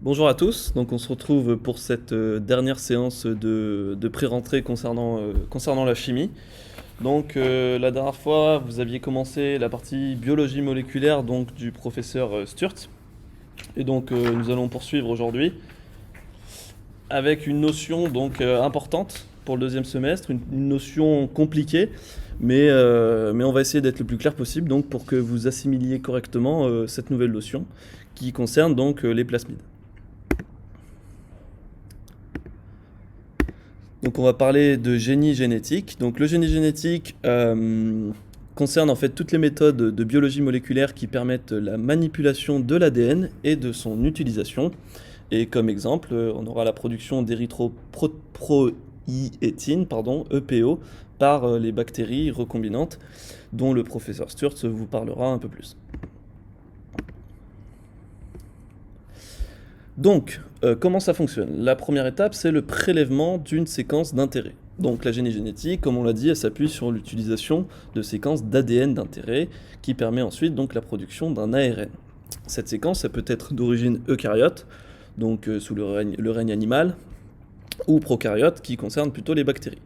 Bonjour à tous, donc on se retrouve pour cette dernière séance de pré-rentrée concernant la chimie. La dernière fois, vous aviez commencé la partie biologie moléculaire donc du professeur Sturt. Nous allons poursuivre aujourd'hui avec une notion importante pour le deuxième semestre, une notion compliquée, mais on va essayer d'être le plus clair possible donc pour que vous assimiliez correctement cette nouvelle notion qui concerne les plasmides. Donc on va parler de génie génétique. Donc le génie génétique concerne en fait toutes les méthodes de biologie moléculaire qui permettent la manipulation de l'ADN et de son utilisation. Et comme exemple, on aura la production d'érythropoïétine, EPO, par les bactéries recombinantes, dont le professeur Sturz vous parlera un peu plus. Comment ça fonctionne? La première étape, c'est le prélèvement d'une séquence d'intérêt. Donc, la génie génétique, comme on l'a dit, elle s'appuie sur l'utilisation de séquences d'ADN d'intérêt qui permet ensuite donc la production d'un ARN. Cette séquence, elle peut être d'origine eucaryote, sous le règne animal, ou prokaryote, qui concerne plutôt les bactéries.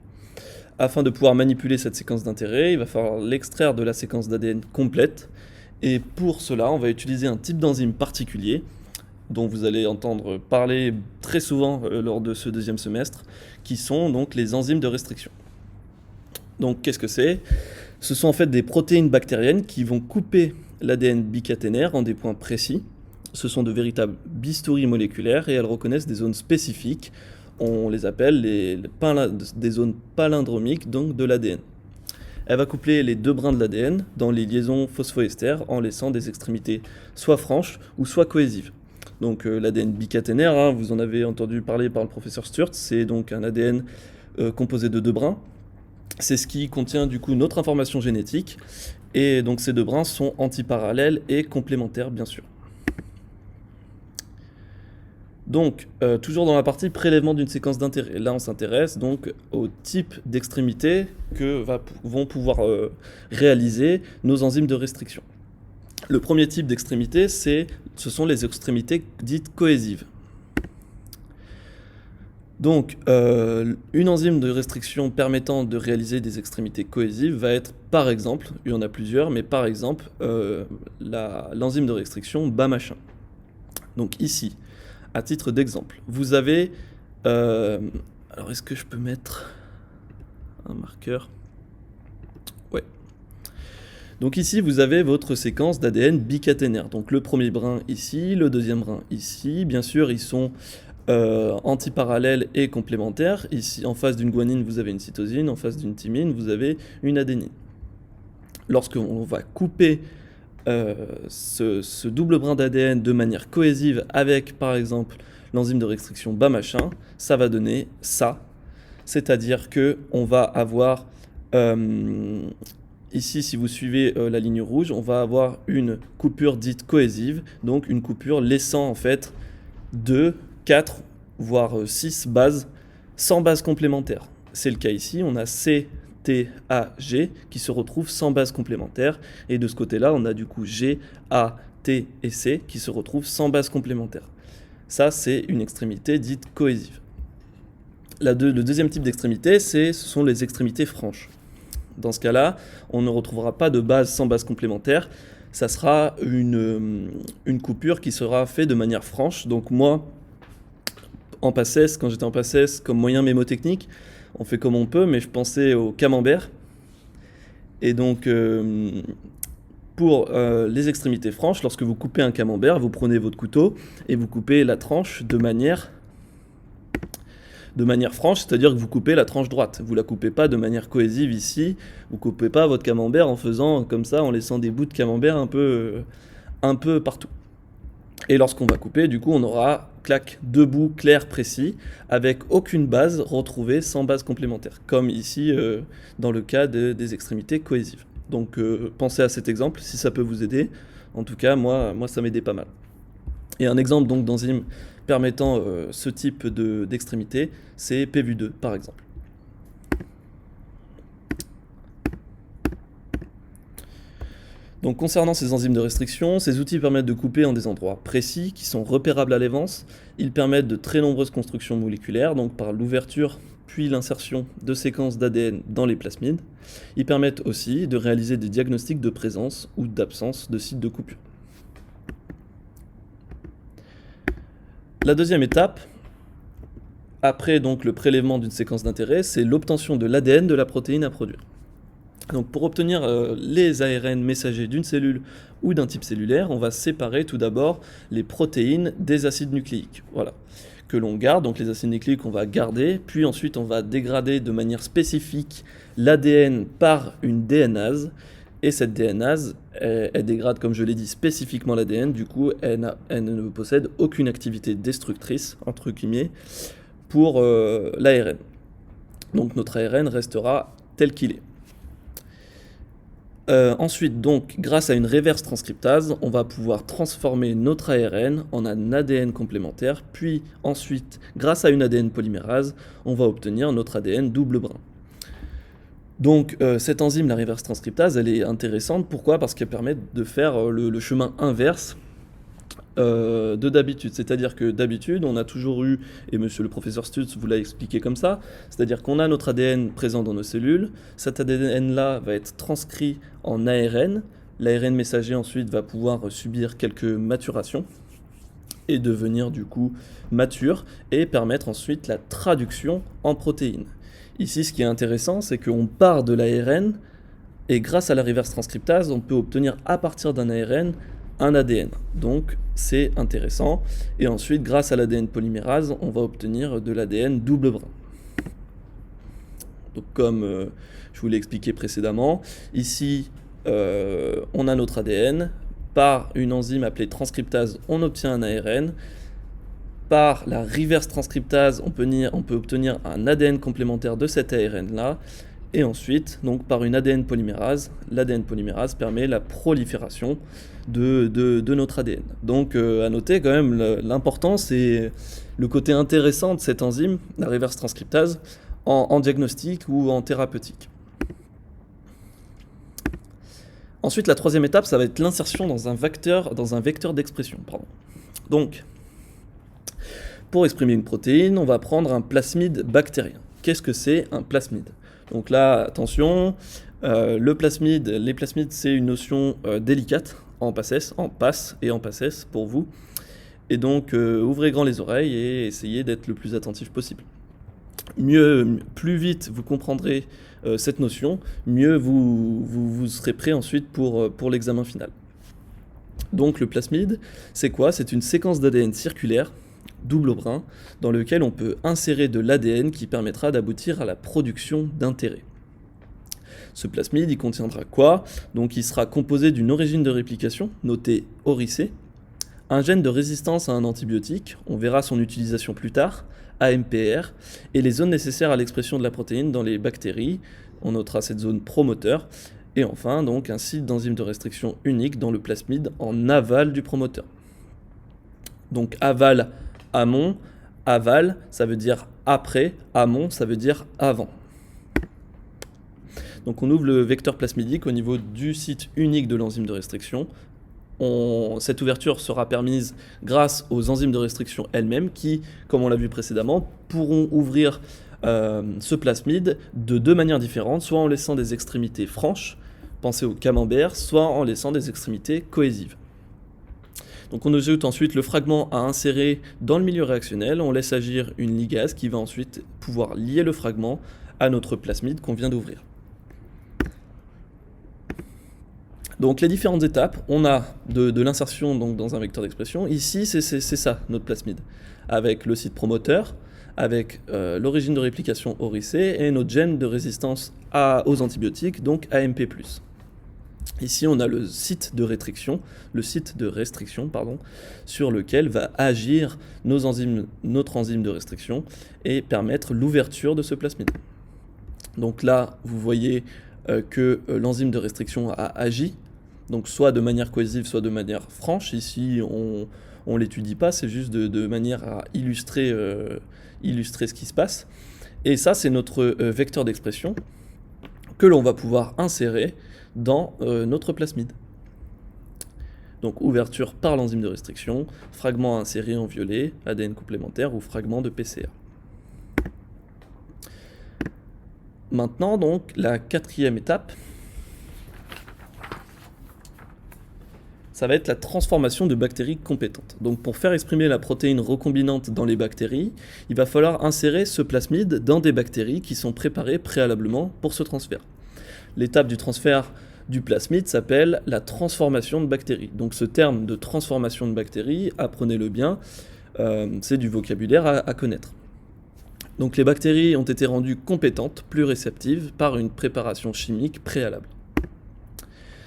Afin de pouvoir manipuler cette séquence d'intérêt, il va falloir l'extraire de la séquence d'ADN complète. Et pour cela, on va utiliser un type d'enzyme particulier dont vous allez entendre parler très souvent lors de ce deuxième semestre, qui sont donc les enzymes de restriction. Donc qu'est-ce que c'est? Ce sont en fait des protéines bactériennes qui vont couper l'ADN bicaténaire en des points précis. Ce sont de véritables bistouris moléculaires et elles reconnaissent des zones spécifiques. On les appelle des zones palindromiques donc de l'ADN. Elle va coupler les deux brins de l'ADN dans les liaisons phosphoesters en laissant des extrémités soit franches ou soit cohésives. Donc l'ADN bicaténaire, hein, vous en avez entendu parler par le professeur Sturt, c'est donc un ADN composé de deux brins. C'est ce qui contient du coup notre information génétique. Et donc ces deux brins sont antiparallèles et complémentaires bien sûr. Toujours dans la partie prélèvement d'une séquence d'intérêt. Là, on s'intéresse donc au type d'extrémité que vont pouvoir réaliser nos enzymes de restriction. Le premier type d'extrémité, ce sont les extrémités dites cohésives. Une enzyme de restriction permettant de réaliser des extrémités cohésives va être, par exemple, il y en a plusieurs, mais par exemple, l'enzyme de restriction BAMachin. Donc ici, à titre d'exemple, vous avez... alors, est-ce que je peux mettre un marqueur? Ouais. Donc ici, vous avez votre séquence d'ADN bicaténaire. Donc le premier brin ici, le deuxième brin ici. Bien sûr, ils sont antiparallèles et complémentaires. Ici, en face d'une guanine, vous avez une cytosine. En face d'une thymine, vous avez une adénine. Lorsqu'on va couper ce double brin d'ADN de manière cohésive avec, par exemple, l'enzyme de restriction BAMachin, ça va donner ça. C'est-à-dire qu'on va avoir... ici, si vous suivez la ligne rouge, on va avoir une coupure dite cohésive, donc une coupure laissant en fait 2, 4, voire 6 bases sans base complémentaire. C'est le cas ici, on a C, T, A, G qui se retrouvent sans base complémentaire, et de ce côté-là, on a du coup G, A, T et C qui se retrouvent sans base complémentaire. Ça, c'est une extrémité dite cohésive. Le deuxième type d'extrémité, ce sont les extrémités franches. Dans ce cas-là, on ne retrouvera pas de base sans base complémentaire. Ça sera une coupure qui sera faite de manière franche. Donc moi, en PACES, quand j'étais en PACES, comme moyen mémotechnique, on fait comme on peut, mais je pensais au camembert. Et donc, pour les extrémités franches, lorsque vous coupez un camembert, vous prenez votre couteau et vous coupez la tranche de manière franche, c'est-à-dire que vous coupez la tranche droite. Vous la coupez pas de manière cohésive ici, vous coupez pas votre camembert en faisant comme ça, en laissant des bouts de camembert un peu partout. Et lorsqu'on va couper, du coup, on aura, deux bouts clairs, précis, avec aucune base retrouvée sans base complémentaire, comme ici dans le cas des extrémités cohésives. Donc pensez à cet exemple, si ça peut vous aider. En tout cas, moi ça m'aidait pas mal. Et un exemple donc d'enzyme permettant ce type d'extrémité, c'est PVU2 par exemple. Donc concernant ces enzymes de restriction, ces outils permettent de couper en des endroits précis qui sont repérables à l'avance. Ils permettent de très nombreuses constructions moléculaires, donc par l'ouverture puis l'insertion de séquences d'ADN dans les plasmides. Ils permettent aussi de réaliser des diagnostics de présence ou d'absence de sites de coupure. La deuxième étape, après donc le prélèvement d'une séquence d'intérêt, c'est l'obtention de l'ADN de la protéine à produire. Donc pour obtenir les ARN messagers d'une cellule ou d'un type cellulaire, on va séparer tout d'abord les protéines des acides nucléiques. Voilà, que l'on garde, donc les acides nucléiques on va garder, puis ensuite on va dégrader de manière spécifique l'ADN par une DNase, et cette DNase, elle dégrade, comme je l'ai dit, spécifiquement l'ADN, du coup elle ne possède aucune activité destructrice, entre guillemets, pour l'ARN. Donc notre ARN restera tel qu'il est. Ensuite, donc, grâce à une reverse transcriptase, on va pouvoir transformer notre ARN en un ADN complémentaire, puis ensuite, grâce à une ADN polymérase, on va obtenir notre ADN double brin. Donc, cette enzyme, la reverse transcriptase, elle est intéressante. Pourquoi ? Parce qu'elle permet de faire le chemin inverse de d'habitude. C'est-à-dire que d'habitude, on a toujours eu, et monsieur le professeur Stutz vous l'a expliqué comme ça, c'est-à-dire qu'on a notre ADN présent dans nos cellules, cet ADN-là va être transcrit en ARN, l'ARN messager ensuite va pouvoir subir quelques maturations et devenir du coup mature et permettre ensuite la traduction en protéines. Ici, ce qui est intéressant, c'est qu'on part de l'ARN et grâce à la reverse transcriptase, on peut obtenir à partir d'un ARN un ADN. Donc c'est intéressant. Et ensuite, grâce à l'ADN polymérase, on va obtenir de l'ADN double brin. Donc comme je vous l'ai expliqué précédemment, ici on a notre ADN. Par une enzyme appelée transcriptase, on obtient un ARN. Par la reverse transcriptase, on peut obtenir un ADN complémentaire de cet ARN-là. Et ensuite, donc par une ADN polymérase, l'ADN polymérase permet la prolifération de notre ADN. Donc à noter quand même, l'important c'est le côté intéressant de cette enzyme, la reverse transcriptase, en diagnostic ou en thérapeutique. Ensuite, la troisième étape, ça va être l'insertion dans un vecteur d'expression. Donc, pour exprimer une protéine, on va prendre un plasmide bactérien. Qu'est-ce que c'est un plasmide ? Donc là, attention, les plasmides, c'est une notion délicate, en passe et en passesse pour vous. Et donc, ouvrez grand les oreilles et essayez d'être le plus attentif possible. Plus vite vous comprendrez cette notion, mieux vous serez prêt ensuite pour l'examen final. Donc le plasmide, c'est quoi ? C'est une séquence d'ADN circulaire, double brin, dans lequel on peut insérer de l'ADN qui permettra d'aboutir à la production d'intérêt. Ce plasmide, il contiendra quoi ? Donc il sera composé d'une origine de réplication, notée ORIC, un gène de résistance à un antibiotique, on verra son utilisation plus tard, AMPR, et les zones nécessaires à l'expression de la protéine dans les bactéries, on notera cette zone promoteur, et enfin donc un site d'enzyme de restriction unique dans le plasmide en aval du promoteur. Donc aval, amont, aval, ça veut dire après, amont, ça veut dire avant. Donc on ouvre le vecteur plasmidique au niveau du site unique de l'enzyme de restriction. Cette ouverture sera permise grâce aux enzymes de restriction elles-mêmes qui, comme on l'a vu précédemment, pourront ouvrir ce plasmide de deux manières différentes, soit en laissant des extrémités franches, pensez au camembert, soit en laissant des extrémités cohésives. Donc on ajoute ensuite le fragment à insérer dans le milieu réactionnel, on laisse agir une ligase qui va ensuite pouvoir lier le fragment à notre plasmide qu'on vient d'ouvrir. Donc les différentes étapes, on a de l'insertion donc, dans un vecteur d'expression. Ici, c'est ça, notre plasmide, avec le site promoteur, avec l'origine de réplication ORIC et notre gène de résistance aux antibiotiques, donc AMP+. Ici, on a le site de restriction, sur lequel va agir notre enzyme de restriction et permettre l'ouverture de ce plasmide. Donc là, vous voyez que l'enzyme de restriction a agi, donc soit de manière cohésive, soit de manière franche. Ici, on ne l'étudie pas, c'est juste de manière à illustrer ce qui se passe. Et ça, c'est notre vecteur d'expression que l'on va pouvoir insérer dans notre plasmide. Donc ouverture par l'enzyme de restriction, fragment à insérer en violet, ADN complémentaire ou fragment de PCR. Maintenant donc la quatrième étape, ça va être la transformation de bactéries compétentes. Donc pour faire exprimer la protéine recombinante dans les bactéries, il va falloir insérer ce plasmide dans des bactéries qui sont préparées préalablement pour ce transfert. L'étape du transfert du plasmide s'appelle la transformation de bactéries. Donc ce terme de transformation de bactéries, apprenez-le bien, c'est du vocabulaire à connaître. Donc les bactéries ont été rendues compétentes, plus réceptives, par une préparation chimique préalable.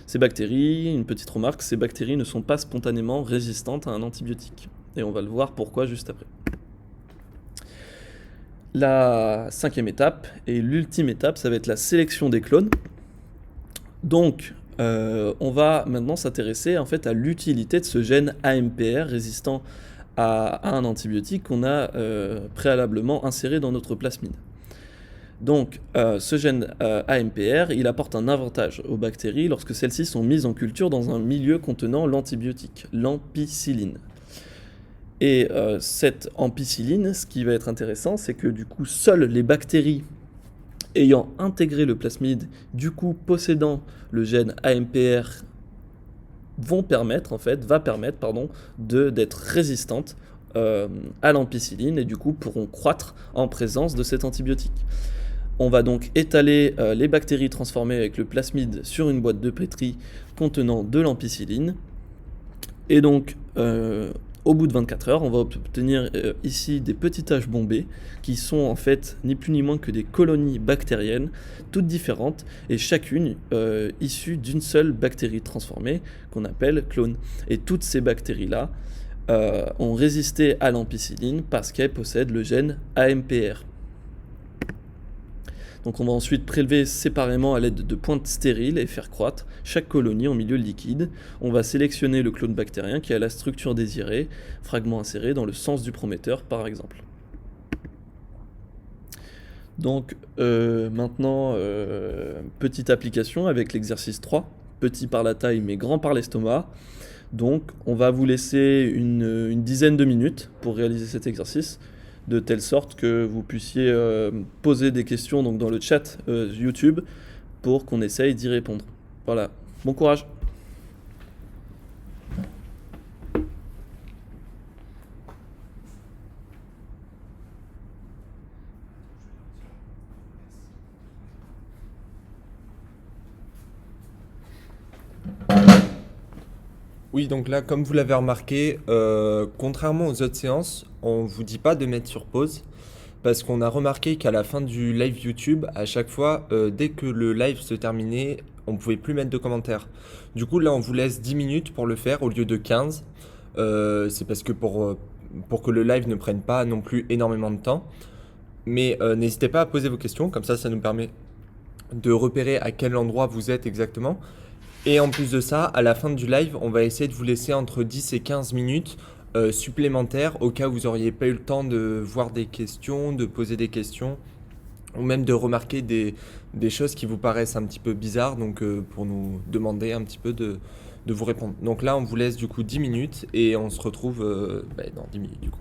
Ces bactéries, une petite remarque, ces bactéries ne sont pas spontanément résistantes à un antibiotique. Et on va le voir pourquoi juste après. La cinquième étape et l'ultime étape, ça va être la sélection des clones. Donc, on va maintenant s'intéresser en fait à l'utilité de ce gène AMPR résistant à un antibiotique qu'on a préalablement inséré dans notre plasmide. Donc, ce gène AMPR, il apporte un avantage aux bactéries lorsque celles-ci sont mises en culture dans un milieu contenant l'antibiotique, l'ampicilline. Et cette ampicilline, ce qui va être intéressant, c'est que du coup, seules les bactéries ayant intégré le plasmide, du coup possédant le gène AMPR, va permettre d'être résistantes à l'ampicilline et du coup pourront croître en présence de cet antibiotique. On va donc étaler les bactéries transformées avec le plasmide sur une boîte de pétri contenant de l'ampicilline. Et donc, au bout de 24 heures, on va obtenir ici des petites taches bombées qui sont en fait ni plus ni moins que des colonies bactériennes, toutes différentes, et chacune issue d'une seule bactérie transformée qu'on appelle clone. Et toutes ces bactéries-là ont résisté à l'ampicilline parce qu'elles possèdent le gène AMPR. Donc on va ensuite prélever séparément à l'aide de pointes stériles et faire croître chaque colonie en milieu liquide. On va sélectionner le clone bactérien qui a la structure désirée, fragment inséré dans le sens du prometteur par exemple. Donc maintenant, petite application avec l'exercice 3, petit par la taille mais grand par l'estomac. Donc on va vous laisser une dizaine de minutes pour réaliser cet exercice, de telle sorte que vous puissiez poser des questions donc, dans le chat YouTube pour qu'on essaye d'y répondre. Voilà, bon courage. Oui, donc là, comme vous l'avez remarqué, contrairement aux autres séances, on vous dit pas de mettre sur pause parce qu'on a remarqué qu'à la fin du live YouTube, à chaque fois, dès que le live se terminait, on pouvait plus mettre de commentaires. Du coup, là, on vous laisse 10 minutes pour le faire au lieu de 15. C'est parce que pour que le live ne prenne pas non plus énormément de temps. Mais n'hésitez pas à poser vos questions, comme ça nous permet de repérer à quel endroit vous êtes exactement. Et en plus de ça, à la fin du live, on va essayer de vous laisser entre 10 et 15 minutes supplémentaires au cas où vous n'auriez pas eu le temps de voir des questions, de poser des questions ou même de remarquer des choses qui vous paraissent un petit peu bizarres, donc pour nous demander un petit peu de vous répondre. Donc là, on vous laisse du coup 10 minutes et on se retrouve dans 10 minutes du coup.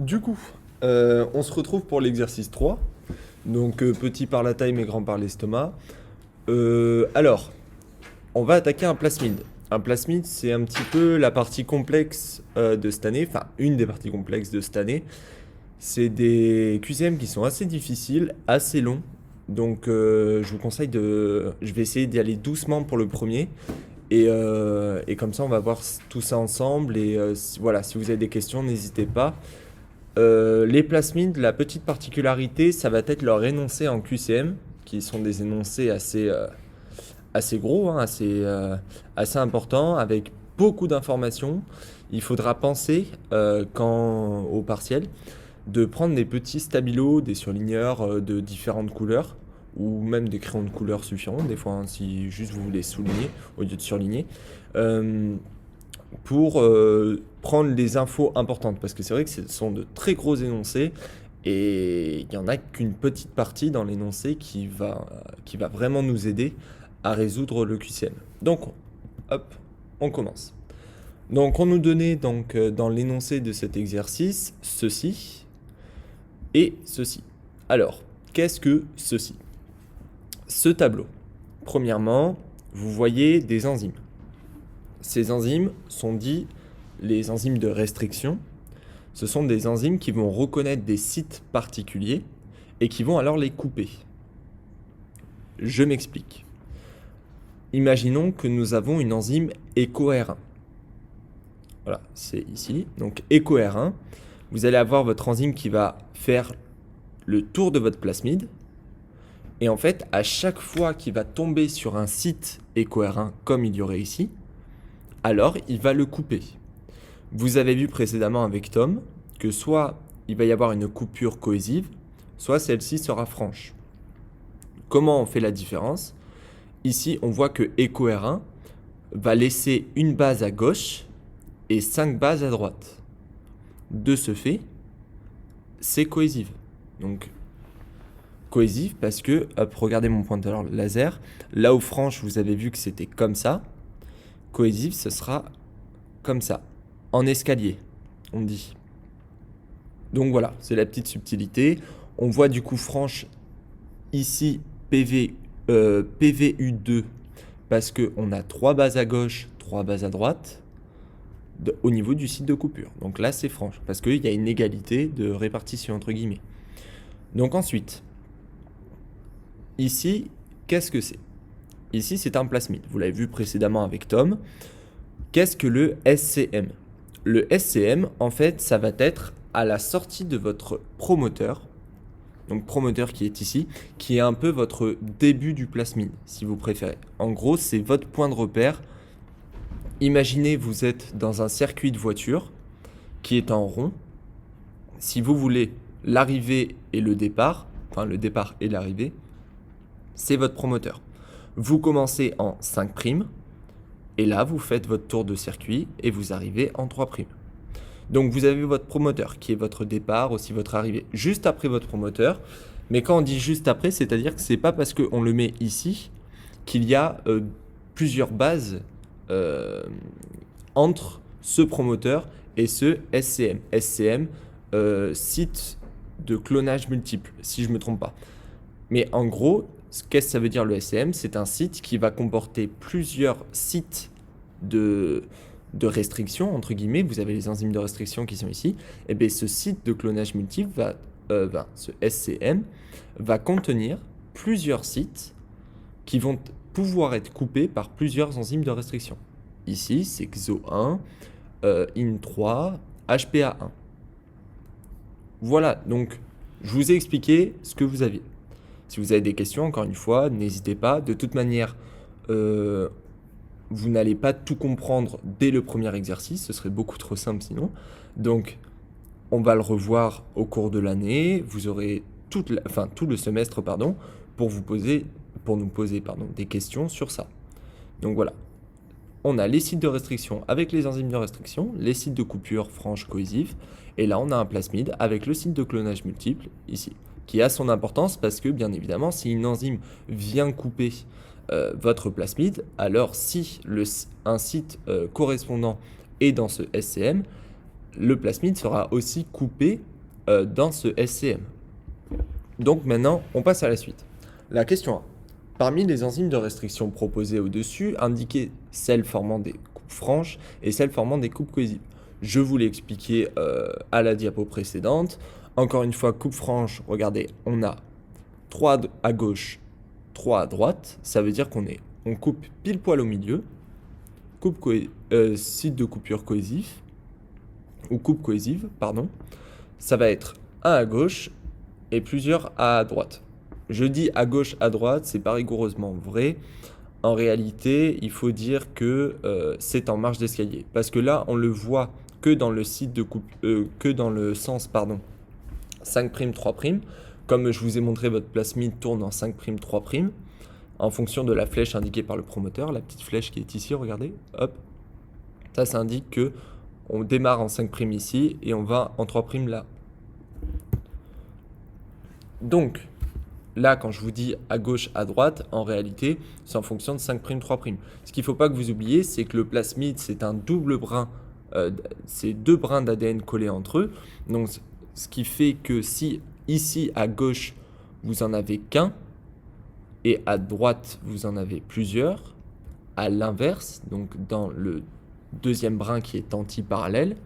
Du coup, on se retrouve pour l'exercice 3. Donc, petit par la taille mais grand par l'estomac. Alors, on va attaquer un plasmide. Un plasmide, c'est un petit peu la partie complexe de cette année, enfin une des parties complexes de cette année. C'est des QCM qui sont assez difficiles, assez longs. Donc, je vous conseille de... Je vais essayer d'y aller doucement pour le premier. Et comme ça, on va voir tout ça ensemble. Et voilà, si vous avez des questions, n'hésitez pas. Les plasmides, la petite particularité, ça va être leur énoncé en QCM, qui sont des énoncés assez gros, hein, assez importants, avec beaucoup d'informations. Il faudra penser, au partiel, de prendre des petits stabilos, des surligneurs de différentes couleurs, ou même des crayons de couleur suffiront, des fois, hein, si juste vous voulez souligner au lieu de surligner. Euh, pour prendre les infos importantes. Parce que c'est vrai que ce sont de très gros énoncés et il n'y en a qu'une petite partie dans l'énoncé qui va vraiment nous aider à résoudre le QCM. Donc, hop, on commence. Donc, on nous donnait donc, dans l'énoncé de cet exercice ceci et ceci. Alors, qu'est-ce que ceci? Ce tableau. Premièrement, vous voyez des enzymes. Ces enzymes sont dits les enzymes de restriction. Ce sont des enzymes qui vont reconnaître des sites particuliers et qui vont alors les couper. Je m'explique. Imaginons que nous avons une enzyme EcoR1. Voilà, c'est ici. Donc EcoR1, vous allez avoir votre enzyme qui va faire le tour de votre plasmide. Et en fait, à chaque fois qu'il va tomber sur un site EcoR1 comme il y aurait ici, alors il va le couper. Vous avez vu précédemment avec Tom que soit il va y avoir une coupure cohésive, soit celle-ci sera franche. Comment on fait la différence? Ici, on voit que EcoR1 va laisser une base à gauche et 5 bases à droite. De ce fait, c'est cohésif. Donc, cohésif parce que, hop, regardez mon pointeur laser, là où franche, vous avez vu que c'était comme ça. Cohésif, ce sera comme ça, en escalier, on dit. Donc voilà, c'est la petite subtilité. On voit du coup franche ici PVU2 parce qu'on a 3 bases à gauche, 3 bases à droite au niveau du site de coupure. Donc là, c'est franche parce qu'il y a une égalité de répartition entre guillemets. Donc ensuite, ici, qu'est-ce que c'est? Ici, c'est un plasmide. Vous l'avez vu précédemment avec Tom. Qu'est-ce que le SCM? Le SCM, en fait, ça va être à la sortie de votre promoteur. Donc, promoteur qui est ici, qui est un peu votre début du plasmide, si vous préférez. En gros, c'est votre point de repère. Imaginez, vous êtes dans un circuit de voiture qui est en rond. Si vous voulez l'arrivée et le départ, enfin le départ et l'arrivée, c'est votre promoteur. Vous commencez en 5', et là, vous faites votre tour de circuit et vous arrivez en 3'. Donc, vous avez votre promoteur qui est votre départ, aussi votre arrivée, juste après votre promoteur. Mais quand on dit juste après, c'est-à-dire que c'est pas parce qu'on le met ici qu'il y a plusieurs bases entre ce promoteur et ce SCM. SCM, site de clonage multiple, si je ne me trompe pas. Mais en gros, qu'est-ce que ça veut dire le SCM? C'est un site qui va comporter plusieurs sites de restriction, entre guillemets. Vous avez les enzymes de restriction qui sont ici. Et bien ce site de clonage multiple, ce SCM, va contenir plusieurs sites qui vont pouvoir être coupés par plusieurs enzymes de restriction. Ici, c'est XO1, IN3, HPA1. Voilà, donc je vous ai expliqué ce que vous aviez. Si vous avez des questions, encore une fois, n'hésitez pas. De toute manière, vous n'allez pas tout comprendre dès le premier exercice, ce serait beaucoup trop simple sinon. Donc, on va le revoir au cours de l'année. Vous aurez tout le semestre, pour nous poser des questions sur ça. Donc voilà. On a les sites de restriction avec les enzymes de restriction, les sites de coupure franche cohésif, et là on a un plasmide avec le site de clonage multiple ici, qui a son importance parce que bien évidemment si une enzyme vient couper votre plasmide, alors si un site correspondant est dans ce SCM, le plasmide sera aussi coupé dans ce SCM. Donc maintenant, on passe à la suite. La question 1. Parmi les enzymes de restriction proposées au-dessus, indiquez celles formant des coupes franches et celles formant des coupes cohésives. Je vous l'ai expliqué à la diapo précédente. Encore une fois, coupe franche, regardez, on a 3 à gauche, 3 à droite. Ça veut dire on coupe pile poil au milieu. Site de coupure cohésif, ou coupe cohésive, pardon. Ça va être un à gauche et plusieurs à droite. Je dis à gauche, à droite, c'est pas rigoureusement vrai. En réalité, il faut dire que c'est en marche d'escalier. Parce que là, on le voit que dans le site de que dans le sens, 5', 3'. Comme je vous ai montré, votre plasmide tourne en 5', 3', en fonction de la flèche indiquée par le promoteur. La petite flèche qui est ici, regardez, hop. Ça indique que on démarre en 5' ici et on va en 3' là. Donc, là, quand je vous dis à gauche, à droite, en réalité, c'est en fonction de 5', 3'. Ce qu'il ne faut pas que vous oubliez, c'est que le plasmide, c'est un double brin, c'est 2 brins d'ADN collés entre eux. Donc, ce qui fait que si ici, à gauche, vous en avez qu'un, et à droite, vous en avez plusieurs, à l'inverse, donc dans le deuxième brin qui est anti-parallèle,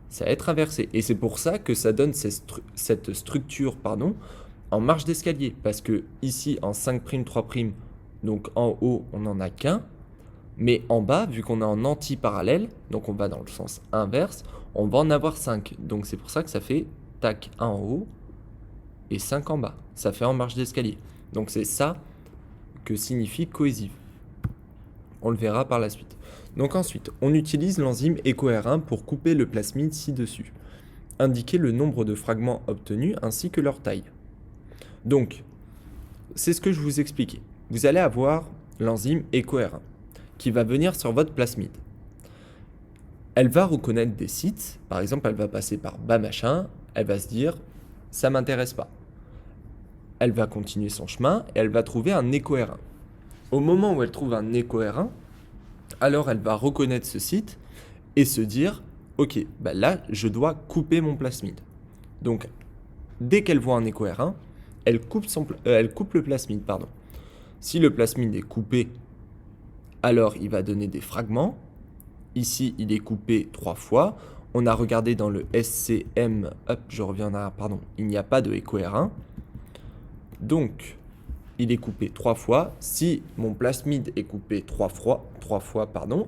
ça va être inversé. Et c'est pour ça que ça donne cette structure, en marche d'escalier. Parce que ici, en 5', 3', donc en haut, on n'en a qu'un. Mais en bas, vu qu'on est en anti-parallèle, donc on va dans le sens inverse, on va en avoir 5. Donc c'est pour ça que ça fait tac, 1 en haut et 5 en bas. Ça fait en marche d'escalier. Donc c'est ça que signifie cohésive. On le verra par la suite. Donc ensuite, on utilise l'enzyme EcoR1 pour couper le plasmide ci-dessus. Indiquez le nombre de fragments obtenus ainsi que leur taille. Donc, c'est ce que je vous expliquais. Vous allez avoir l'enzyme EcoR1 qui va venir sur votre plasmide. Elle va reconnaître des sites. Par exemple, elle va passer par bas machin. Elle va se dire, ça m'intéresse pas. Elle va continuer son chemin et elle va trouver un EcoR1. Au moment où elle trouve un EcoR1, alors elle va reconnaître ce site et se dire, ok, bah là, je dois couper mon plasmide. Donc, dès qu'elle voit un EcoR1, elle coupe le plasmide, pardon. Si le plasmide est coupé, alors il va donner des fragments. Ici, il est coupé 3 fois. On a regardé dans le SCM, hop, je reviens en arrière, pardon, il n'y a pas de EcoR1. Donc, il est coupé 3 fois. Si mon plasmide est coupé 3 fois,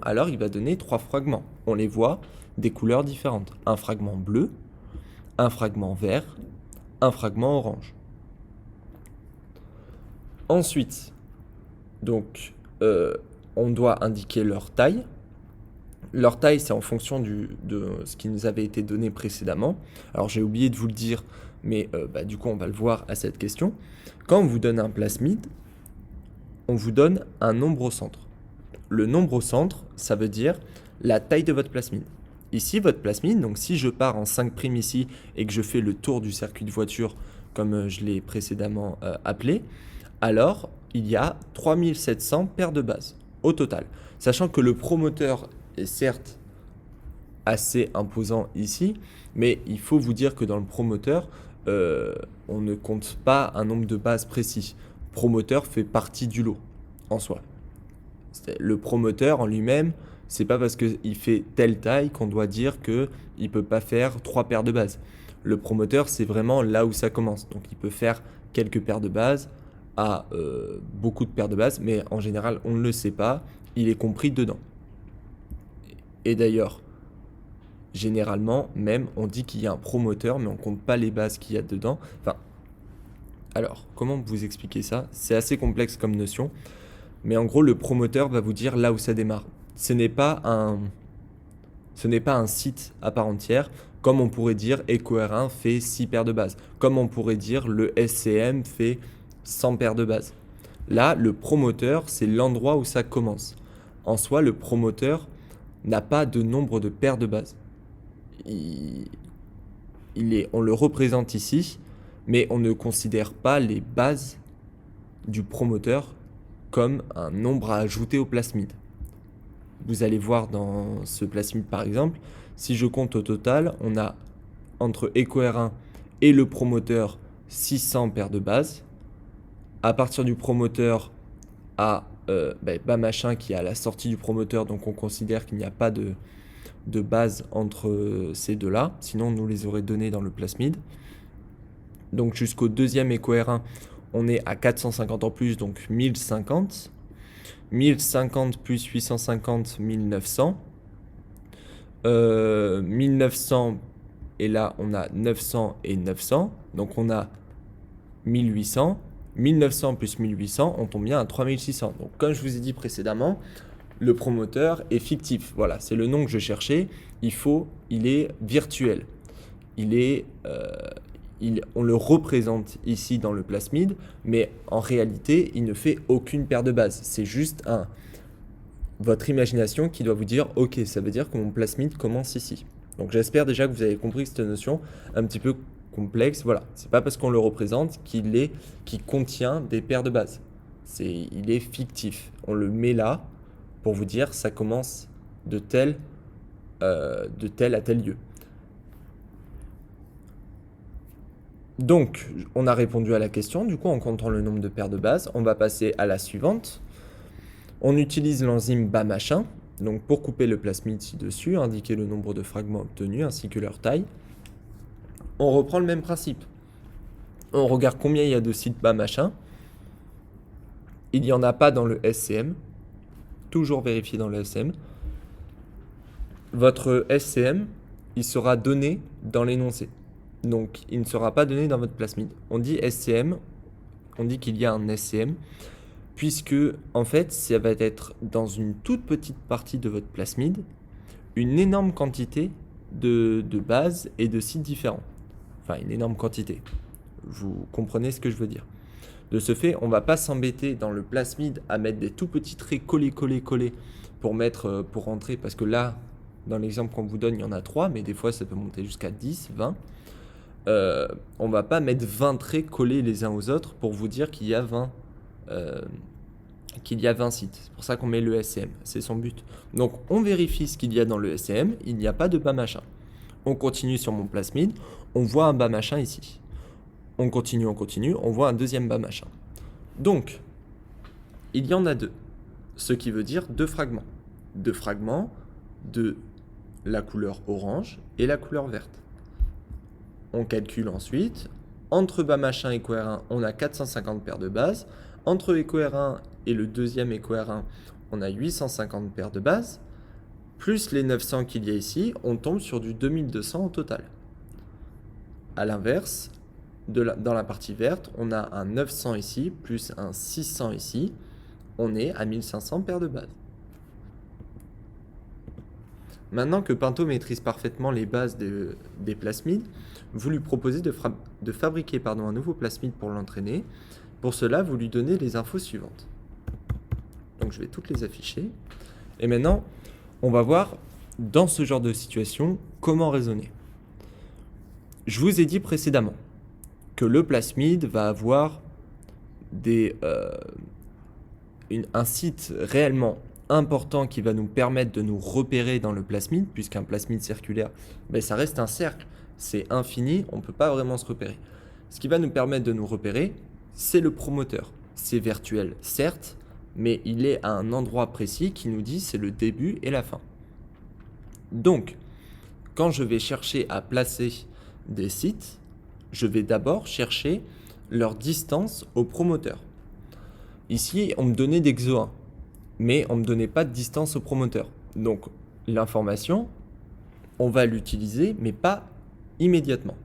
alors il va donner 3 fragments. On les voit des couleurs différentes. Un fragment bleu, un fragment vert, un fragment orange. Ensuite, donc, on doit indiquer leur taille. Leur taille, c'est en fonction de ce qui nous avait été donné précédemment. Alors, j'ai oublié de vous le dire, mais du coup, on va le voir à cette question. Quand on vous donne un plasmide, on vous donne un nombre au centre. Le nombre au centre, ça veut dire la taille de votre plasmide. Ici, votre plasmide, donc si je pars en 5' ici et que je fais le tour du circuit de voiture comme je l'ai précédemment appelé, alors il y a 3700 paires de bases au total. Sachant que le promoteur est certes assez imposant ici, mais il faut vous dire que dans le promoteur, on ne compte pas un nombre de bases précis. Promoteur fait partie du lot en soi. Le promoteur en lui-même, c'est pas parce qu'il fait telle taille qu'on doit dire qu'il ne peut pas faire 3 paires de bases. Le promoteur, c'est vraiment là où ça commence. Donc il peut faire quelques paires de bases à beaucoup de paires de bases, mais en général, on ne le sait pas. Il est compris dedans. Et d'ailleurs, généralement, même, on dit qu'il y a un promoteur, mais on ne compte pas les bases qu'il y a dedans. Enfin, alors, comment vous expliquer ça? C'est assez complexe comme notion. Mais en gros, le promoteur va vous dire là où ça démarre. Ce n'est pas un site à part entière, comme on pourrait dire EcoR1 fait 6 paires de bases. Comme on pourrait dire le SCM fait 100 paires de bases. Là, le promoteur, c'est l'endroit où ça commence. En soi, le promoteur n'a pas de nombre de paires de bases. On le représente ici, mais on ne considère pas les bases du promoteur comme un nombre à ajouter au plasmide. Vous allez voir dans ce plasmide par exemple, si je compte au total, on a entre EcoR1 et le promoteur 600 paires de bases. À partir du promoteur à bas machin qui est à la sortie du promoteur, donc on considère qu'il n'y a pas de base entre ces deux-là, sinon on nous les aurait donnés dans le plasmide. Donc jusqu'au deuxième éco-R1, on est à 450 en plus, donc 1050. 1050 plus 850, 1900. 1900, et là on a 900 et 900, donc on a 1800. 1900 plus 1800, on tombe bien à 3600. Donc comme je vous ai dit précédemment, le promoteur est fictif. Voilà, c'est le nom que je cherchais. Il est virtuel. On le représente ici dans le plasmide, mais en réalité, il ne fait aucune paire de bases. C'est juste votre imagination qui doit vous dire « Ok, ça veut dire que mon plasmide commence ici ». Donc j'espère déjà que vous avez compris cette notion un petit peu complexe. Voilà, c'est pas parce qu'on le représente qu'il contient des paires de bases. Il est fictif. On le met là pour vous dire ça commence de tel à tel lieu. Donc, on a répondu à la question. Du coup, en comptant le nombre de paires de bases, on va passer à la suivante. On utilise l'enzyme bas machin. Donc, pour couper le plasmide ci-dessus, indiquer le nombre de fragments obtenus ainsi que leur taille. On reprend le même principe. On regarde combien il y a de sites bas machin. Il n'y en a pas dans le SCM. Toujours vérifier dans le SCM. Votre SCM, il sera donné dans l'énoncé. Donc, il ne sera pas donné dans votre plasmide. On dit SCM, on dit qu'il y a un SCM, puisque, en fait, ça va être dans une toute petite partie de votre plasmide, une énorme quantité de bases et de sites différents. Enfin, une énorme quantité. Vous comprenez ce que je veux dire. De ce fait, on ne va pas s'embêter dans le plasmide à mettre des tout petits traits collés pour rentrer, parce que là, dans l'exemple qu'on vous donne, il y en a 3, mais des fois, ça peut monter jusqu'à 10, 20. On va pas mettre 20 traits collés les uns aux autres pour vous dire qu'il y a 20 sites. C'est pour ça qu'on met le SCM, c'est son but. Donc on vérifie ce qu'il y a dans le SCM, il n'y a pas de bas machin. On continue sur mon plasmide, on voit un bas machin ici. On continue, on voit un deuxième bas machin. Donc, il y en a 2, ce qui veut dire 2 fragments. 2 fragments de la couleur orange et la couleur verte. On calcule ensuite, entre bas machin et EcoR1, on a 450 paires de bases. Entre EcoR1 et le deuxième EcoR1, on a 850 paires de bases. Plus les 900 qu'il y a ici, on tombe sur du 2200 au total. A l'inverse, dans la partie verte, on a un 900 ici, plus un 600 ici. On est à 1500 paires de bases. Maintenant que Pinto maîtrise parfaitement les bases des plasmides, vous lui proposez de fabriquer un nouveau plasmide pour l'entraîner. Pour cela, vous lui donnez les infos suivantes. Donc je vais toutes les afficher. Et maintenant, on va voir dans ce genre de situation comment raisonner. Je vous ai dit précédemment que le plasmide va avoir un site réellement important qui va nous permettre de nous repérer dans le plasmide, puisqu'un plasmide circulaire, ça reste un cercle, c'est infini, on ne peut pas vraiment se repérer. Ce qui va nous permettre de nous repérer, c'est le promoteur. C'est virtuel, certes, mais il est à un endroit précis qui nous dit c'est le début et la fin. Donc, quand je vais chercher à placer des sites, je vais d'abord chercher leur distance au promoteur. Ici, on me donnait des XO1, mais on ne me donnait pas de distance au promoteur. Donc, l'information, on va l'utiliser, mais pas immédiatement.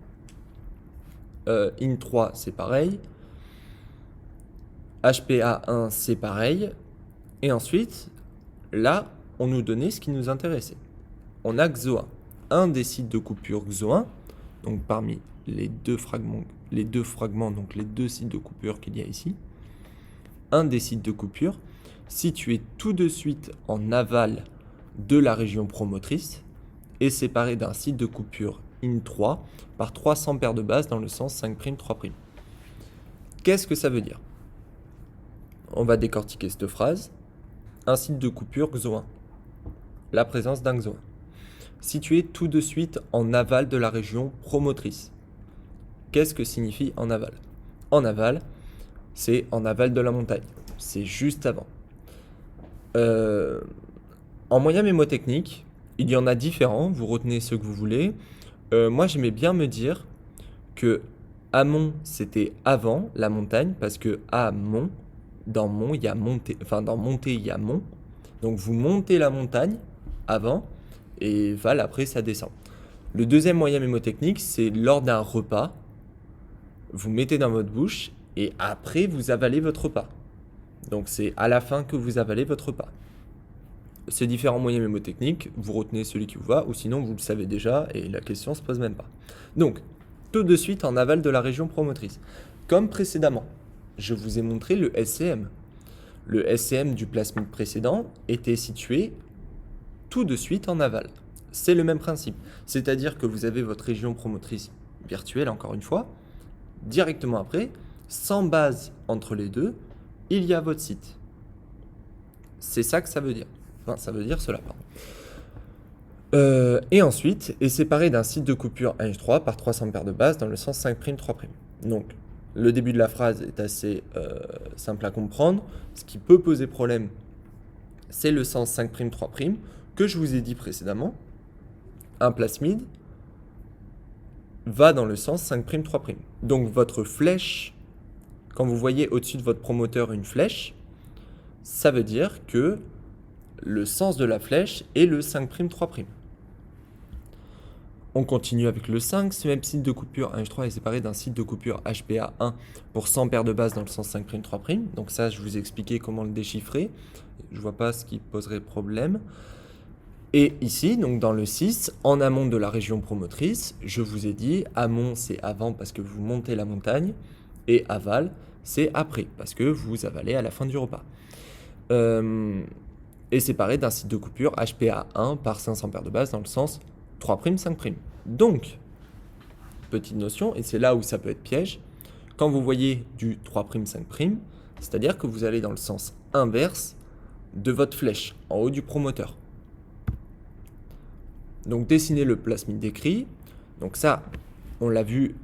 IN3, c'est pareil. HPA1, c'est pareil. Et ensuite, là, on nous donnait ce qui nous intéressait. On a XO1. Un des sites de coupure XO1, donc parmi les deux fragments, donc les deux sites de coupure qu'il y a ici, un des sites de coupure situé tout de suite en aval de la région promotrice et séparé d'un site de coupure IN3 par 300 paires de bases dans le sens 5', 3'. Qu'est-ce que ça veut dire? On va décortiquer cette phrase. Un site de coupure XO1. La présence d'un XO1. Situé tout de suite en aval de la région promotrice. qu'est-ce que signifie en aval? En aval, c'est en aval de la montagne. C'est juste avant. En moyen mémotechnique, il y en a différents, vous retenez ceux que vous voulez. Moi, j'aimais bien me dire que amont, c'était avant la montagne, parce que amont, dans mont, il y a monté, enfin dans monté, il y a mont. Donc vous montez la montagne avant, et val, après, ça descend. Le deuxième moyen mémotechnique, c'est lors d'un repas, vous mettez dans votre bouche, et après, vous avalez votre repas. Donc c'est à la fin que vous avalez votre repas. Ces différents moyens mémotechniques, vous retenez celui qui vous va, ou sinon vous le savez déjà et la question se pose même pas. Donc, tout de suite en aval de la région promotrice. Comme précédemment, je vous ai montré le SCM. Le SCM du plasmide précédent était situé tout de suite en aval. C'est le même principe. C'est-à-dire que vous avez votre région promotrice virtuelle, encore une fois, directement après, sans base entre les deux, il y a votre site. C'est ça que ça veut dire. Enfin, ça veut dire cela, pardon. Et ensuite, est séparé d'un site de coupure H3 par 300 paires de bases dans le sens 5', 3'. Donc, le début de la phrase est assez simple à comprendre. Ce qui peut poser problème, c'est le sens 5', 3', que je vous ai dit précédemment. Un plasmide va dans le sens 5', 3'. Donc, votre flèche, quand vous voyez au-dessus de votre promoteur une flèche, ça veut dire que le sens de la flèche est le 5', 3'. On continue avec le 5. Ce même site de coupure H3 est séparé d'un site de coupure HPA1 pour 100 paires de bases dans le sens 5', 3'. Donc ça, je vous ai expliqué comment le déchiffrer. Je vois pas ce qui poserait problème. Et ici, donc dans le 6, en amont de la région promotrice, je vous ai dit, amont c'est avant parce que vous montez la montagne, et aval c'est après parce que vous avalez à la fin du repas. Et séparé d'un site de coupure HPA1 par 500 paires de bases dans le sens 3', 5'. Donc, petite notion, et c'est là où ça peut être piège, quand vous voyez du 3', 5', c'est-à-dire que vous allez dans le sens inverse de votre flèche, en haut du promoteur. Donc, dessinez le plasmide décrit. Donc ça, on l'a vu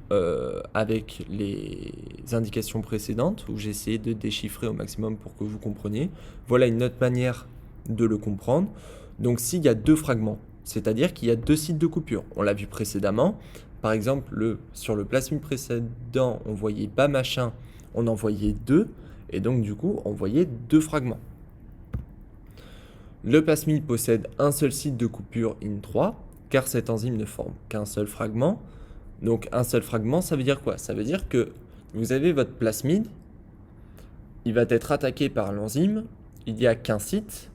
avec les indications précédentes, où j'ai essayé de déchiffrer au maximum pour que vous compreniez. Voilà une autre manière de le comprendre. Donc s'il y a deux fragments, c'est-à-dire qu'il y a deux sites de coupure. On l'a vu précédemment. Par exemple, sur le plasmide précédent, on voyait bas machin, on en voyait deux. Et donc du coup, on voyait deux fragments. Le plasmide possède un seul site de coupure IN3, car cette enzyme ne forme qu'un seul fragment. Donc un seul fragment, ça veut dire quoi? Ça veut dire que vous avez votre plasmide, il va être attaqué par l'enzyme, il n'y a qu'un site,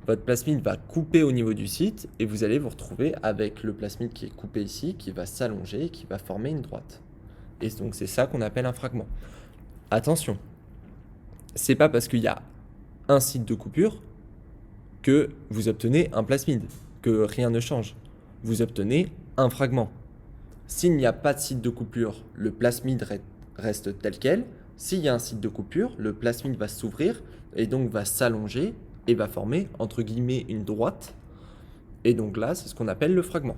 votre plasmide va couper au niveau du site, et vous allez vous retrouver avec le plasmide qui est coupé ici, qui va s'allonger, qui va former une droite. Et donc c'est ça qu'on appelle un fragment. Attention, c'est pas parce qu'il y a un site de coupure que vous obtenez un plasmide, que rien ne change. Vous obtenez un fragment. S'il n'y a pas de site de coupure, le plasmide reste tel quel. S'il y a un site de coupure, le plasmide va s'ouvrir et donc va s'allonger et va former, entre guillemets, une droite. Et donc là, c'est ce qu'on appelle le fragment.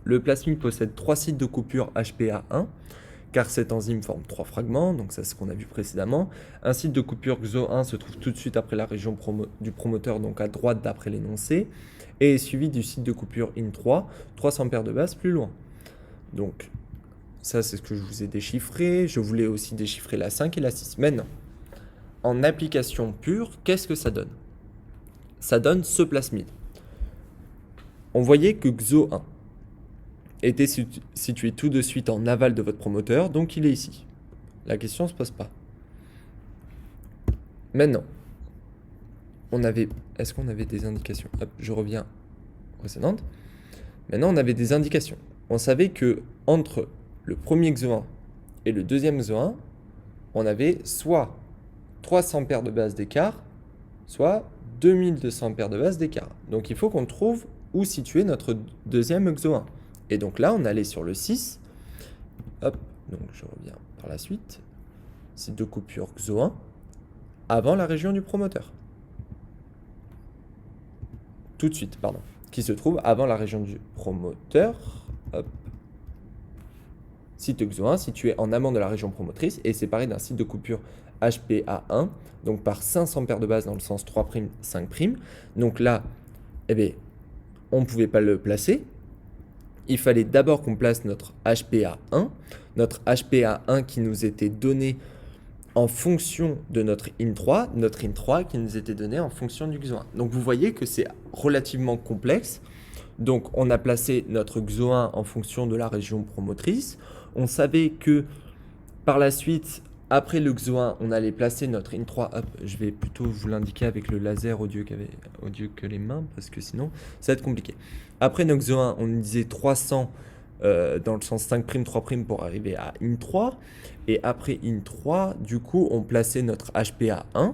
Le plasmide possède 3 sites de coupure HPA1, car cette enzyme forme 3 fragments, donc ça c'est ce qu'on a vu précédemment. Un site de coupure XO1 se trouve tout de suite après la région du promoteur, donc à droite d'après l'énoncé, et est suivi du site de coupure IN3, 300 paires de bases plus loin. Donc ça c'est ce que je vous ai déchiffré. Je voulais aussi déchiffrer la 5 et la 6. Maintenant, en application pure, qu'est-ce que ça donne? Ça donne ce plasmide. On voyait que XO1 était situé tout de suite en aval de votre promoteur, donc il est ici. La question ne se pose pas. Maintenant, est-ce qu'on avait des indications? Hop, je reviens précédente. Maintenant, on avait des indications. On savait que entre le premier XO1 et le deuxième XO1, on avait soit 300 paires de bases d'écart, soit 2200 paires de bases d'écart. Donc il faut qu'on trouve où situer notre deuxième XO1. Et donc là, on allait sur le 6. Hop, donc je reviens par la suite. Site de coupure XO1 avant la région du promoteur. Tout de suite, pardon. Qui se trouve avant la région du promoteur. Hop. site XO1 situé en amont de la région promotrice et séparé d'un site de coupure HPA1, donc par 500 paires de bases dans le sens 3', 5'. Donc là, eh bien, on ne pouvait pas le placer. Il fallait d'abord qu'on place notre HPA1 qui nous était donné en fonction de notre IN3 qui nous était donné en fonction du XO1. Donc vous voyez que c'est relativement complexe. Donc on a placé notre XO1 en fonction de la région promotrice. On savait que par la suite, après le XO1, on allait placer notre IN3. Hop, je vais plutôt vous l'indiquer avec le laser au lieu que les mains, parce que sinon ça va être compliqué. Après notre XO1, on disait 300 dans le sens 5', 3' pour arriver à IN3. Et après IN3, du coup, on plaçait notre HPA1.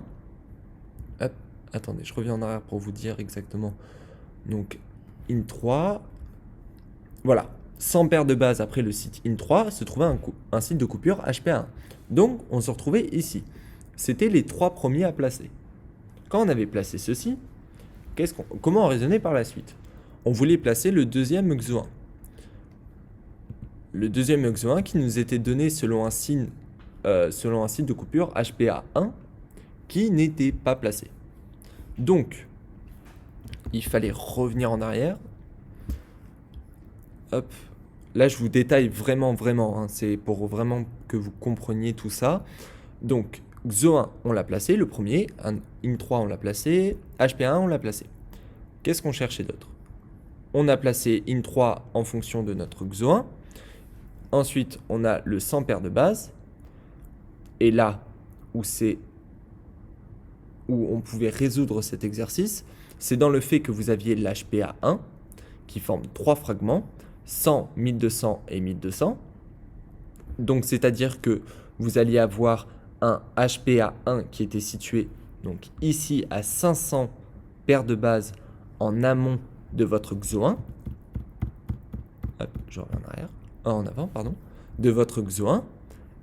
Hop, attendez, je reviens en arrière pour vous dire exactement. Donc, IN3. Voilà, 100 paires de bases après le site IN3 se trouvait un site de coupure HPA1. Donc, on se retrouvait ici. C'était les 3 premiers à placer. Quand on avait placé ceci, comment on raisonnait par la suite? On voulait placer le deuxième XO1. Le deuxième XO1 qui nous était donné selon un site de coupure HPA1 qui n'était pas placé. Donc, il fallait revenir en arrière. Hop. Là, je vous détaille vraiment, hein, c'est pour vraiment que vous compreniez tout ça. Donc, XO1, on l'a placé, le premier. IN3, on l'a placé. HPA1, on l'a placé. Qu'est-ce qu'on cherchait d'autre? On a placé IN3 en fonction de notre XO1. Ensuite, on a le 100 paires de bases. Et là où on pouvait résoudre cet exercice, c'est dans le fait que vous aviez l'HPA1 qui forme 3 fragments, 100, 1200 et 1200. Donc, c'est-à-dire que vous alliez avoir un HPA1 qui était situé donc ici à 500 paires de bases en amont de votre XO1. Hop, je reviens en avant, pardon, de votre XO1.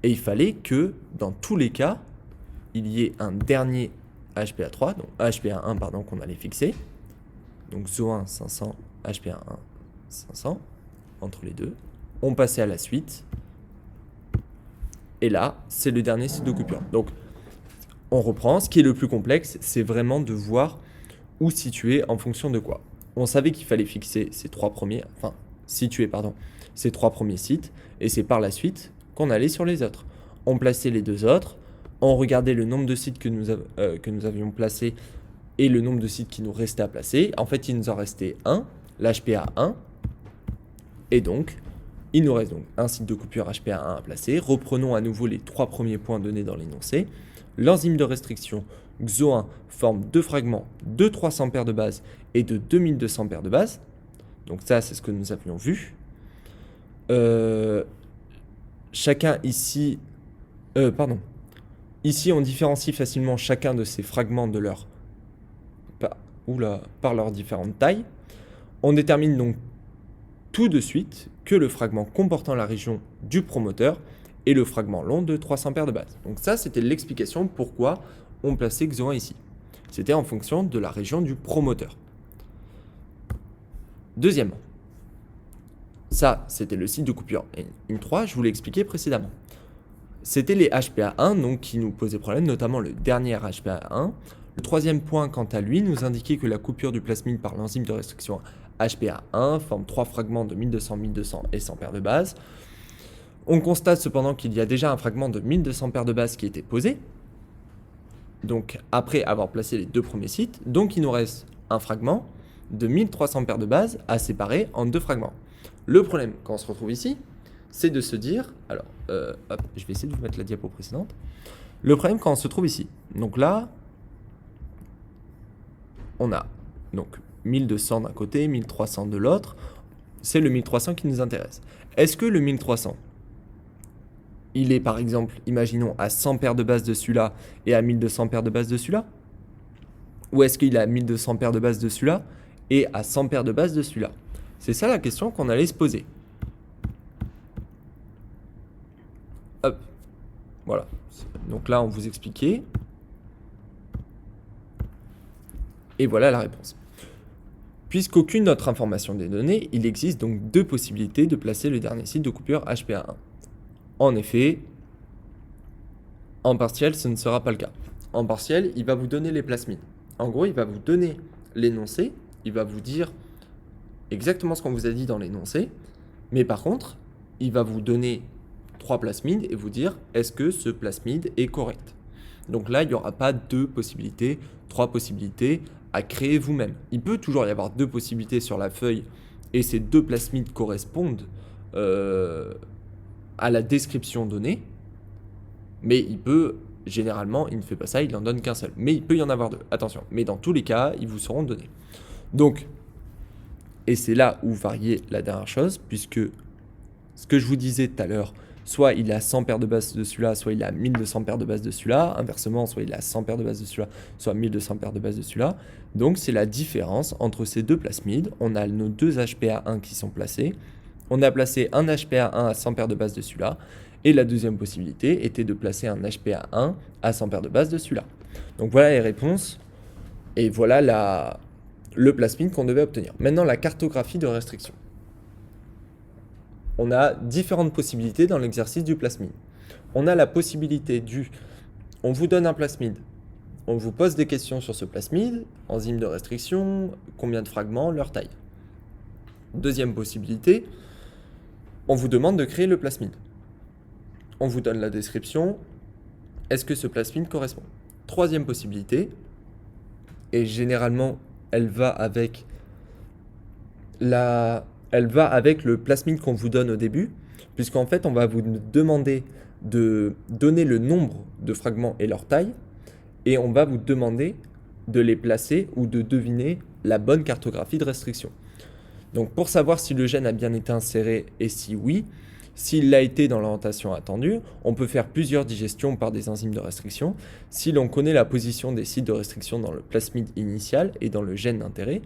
Et il fallait que, dans tous les cas, il y ait un dernier HPA3, donc HPA1, pardon, qu'on allait fixer. Donc XO1 500, HPA1 500, entre les deux. On passait à la suite. Et là, c'est le dernier site de coupure. Donc, on reprend. Ce qui est le plus complexe, c'est vraiment de voir où situer en fonction de quoi. On savait qu'il fallait fixer ces 3 premiers, ces 3 premiers sites. Et c'est par la suite qu'on allait sur les autres. On plaçait les 2 autres. On regardait le nombre de sites que nous avions placés et le nombre de sites qui nous restait à placer. En fait, il nous en restait un, l'HPA1. Et donc, il nous reste donc un site de coupure HPA1 à placer. Reprenons à nouveau les 3 premiers points donnés dans l'énoncé. L'enzyme de restriction XO1 forme 2 fragments de 300 paires de bases et de 2200 paires de bases. Donc ça, c'est ce que nous avions vu. Chacun ici... Ici, on différencie facilement chacun de ces fragments de par leur différente taille. On détermine donc tout de suite que le fragment comportant la région du promoteur est le fragment long de 300 paires de bases. Donc ça, c'était l'explication pourquoi on plaçait XO1 ici. C'était en fonction de la région du promoteur. Deuxièmement, ça, c'était le site de coupure IN3, je vous l'ai expliqué précédemment. C'était les HPA1 donc, qui nous posaient problème, notamment le dernier HPA1. Le troisième point, quant à lui, nous indiquait que la coupure du plasmide par l'enzyme de restriction HPA1 forme 3 fragments de 1200, 1200 et 100 paires de bases. On constate cependant qu'il y a déjà un fragment de 1200 paires de bases qui était posé, donc après avoir placé les 2 premiers sites. Donc il nous reste un fragment de 1300 paires de bases à séparer en 2 fragments. Le problème, quand on se retrouve ici, c'est de se dire, alors, hop, je vais essayer de vous mettre la diapo précédente. Le problème quand on se trouve ici, donc là, on a donc 1200 d'un côté, 1300 de l'autre. C'est le 1300 qui nous intéresse. Est-ce que le 1300, il est par exemple, imaginons, à 100 paires de bases de celui-là et à 1200 paires de bases de celui-là? Ou est-ce qu'il est à 1200 paires de bases de celui-là et à 100 paires de bases de celui-là? C'est ça la question qu'on allait se poser. Hop, voilà. Donc là, on vous expliquait. Et voilà la réponse. Puisqu'aucune autre information n'est donnée, il existe donc 2 possibilités de placer le dernier site de coupure HPA1. En effet, en partiel, ce ne sera pas le cas. En partiel, il va vous donner les plasmides. En gros, il va vous donner l'énoncé, il va vous dire exactement ce qu'on vous a dit dans l'énoncé, mais par contre, il va vous donner 3 plasmides et vous dire est-ce que ce plasmide est correct. Donc là, il n'y aura pas 2 possibilités, 3 possibilités à créer vous-même. Il peut toujours y avoir 2 possibilités sur la feuille et ces 2 plasmides correspondent à la description donnée, mais généralement, il ne fait pas ça, il n'en donne qu'un seul. Mais il peut y en avoir 2, attention. Mais dans tous les cas, ils vous seront donnés. Donc, et c'est là où varier la dernière chose, puisque ce que je vous disais tout à l'heure, soit il a 100 paires de bases de celui-là, soit il a 1200 paires de bases de celui-là. Inversement, soit il a 100 paires de bases de celui-là, soit 1200 paires de bases de celui-là. Donc, c'est la différence entre ces 2 plasmides. On a nos 2 HPA1 qui sont placés. On a placé un HPA1 à 100 paires de bases de celui-là. Et la deuxième possibilité était de placer un HPA1 à 100 paires de bases de celui-là. Donc voilà les réponses. Et voilà le plasmide qu'on devait obtenir. Maintenant, la cartographie de restriction. On a différentes possibilités dans l'exercice du plasmide. On a la possibilité on vous donne un plasmide, on vous pose des questions sur ce plasmide, enzyme de restriction, combien de fragments, leur taille. Deuxième possibilité, on vous demande de créer le plasmide. On vous donne la description, est-ce que ce plasmide correspond? Troisième possibilité, et généralement elle va avec le plasmide qu'on vous donne au début, puisqu'en fait on va vous demander de donner le nombre de fragments et leur taille, et on va vous demander de les placer ou de deviner la bonne cartographie de restriction. Donc pour savoir si le gène a bien été inséré et si oui, s'il l'a été dans l'orientation attendue, on peut faire plusieurs digestions par des enzymes de restriction. Si l'on connaît la position des sites de restriction dans le plasmide initial et dans le gène d'intérêt,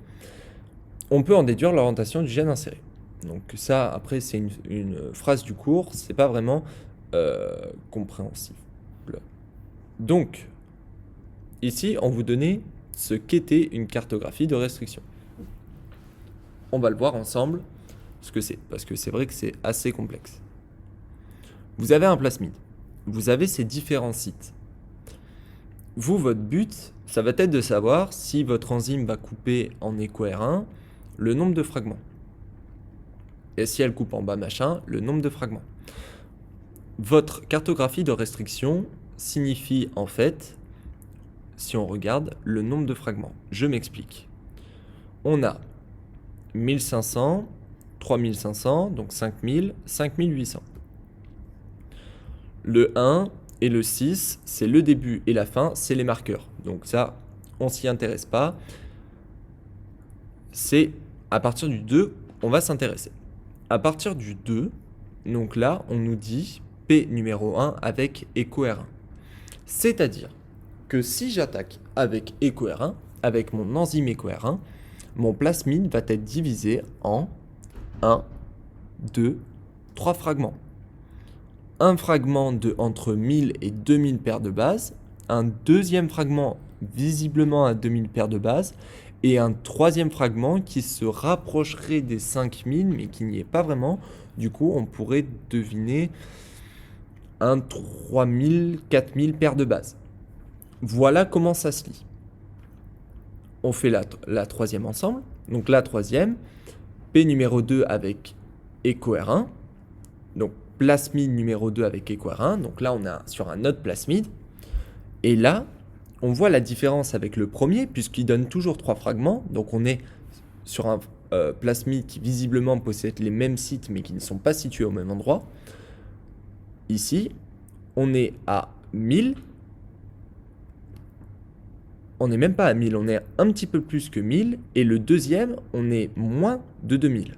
on peut en déduire l'orientation du gène inséré. Donc ça, après, c'est une phrase du cours, c'est pas vraiment compréhensible. Donc, ici, on vous donnait ce qu'était une cartographie de restriction. On va le voir ensemble ce que c'est, parce que c'est vrai que c'est assez complexe. Vous avez un plasmide, vous avez ces différents sites. Vous, votre but, ça va être de savoir si votre enzyme va couper en EcoR1 le nombre de fragments. Et si elle coupe en bas machin, le nombre de fragments. Votre cartographie de restriction signifie en fait, si on regarde, le nombre de fragments. Je m'explique. On a 1500, 3500, donc 5000, 5800. Le 1 et le 6, c'est le début et la fin, c'est les marqueurs. Donc ça, on s'y intéresse pas. C'est à partir du 2, on va s'intéresser. À partir du 2, donc là, on nous dit P numéro 1 avec EcoR1. C'est-à-dire que si j'attaque avec EcoR1, avec mon enzyme EcoR1, mon plasmide va être divisé en 1, 2, 3 fragments. Un fragment de entre 1000 et 2000 paires de bases, un deuxième fragment visiblement à 2000 paires de bases, et un troisième fragment qui se rapprocherait des 5000, mais qui n'y est pas vraiment. Du coup, on pourrait deviner un 3000, 4000 paires de bases. Voilà comment ça se lit. On fait la troisième ensemble. Donc la troisième, P numéro 2 avec EcoR1. Donc plasmide numéro 2 avec EcoR1. Donc là, on est sur un autre plasmide. Et là, on voit la différence avec le premier, puisqu'il donne toujours 3 fragments. Donc on est sur un plasmide qui visiblement possède les mêmes sites, mais qui ne sont pas situés au même endroit. Ici, on est à 1000. On n'est même pas à 1000, on est un petit peu plus que 1000. Et le deuxième, on est moins de 2000.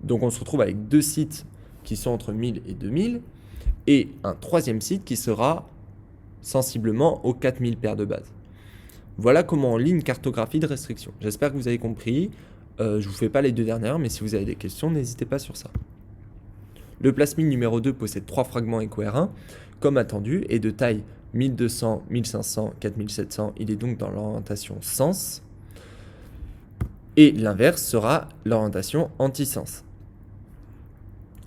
Donc on se retrouve avec 2 sites qui sont entre 1000 et 2000. Et un troisième site qui sera sensiblement aux 4000 paires de bases. Voilà comment on lit une cartographie de restriction. J'espère que vous avez compris. Je ne vous fais pas les 2 dernières, mais si vous avez des questions, n'hésitez pas sur ça. Le plasmide numéro 2 possède 3 fragments EcoR1, comme attendu, et de taille 1200, 1500, 4700. Il est donc dans l'orientation sens. Et l'inverse sera l'orientation anti-sens.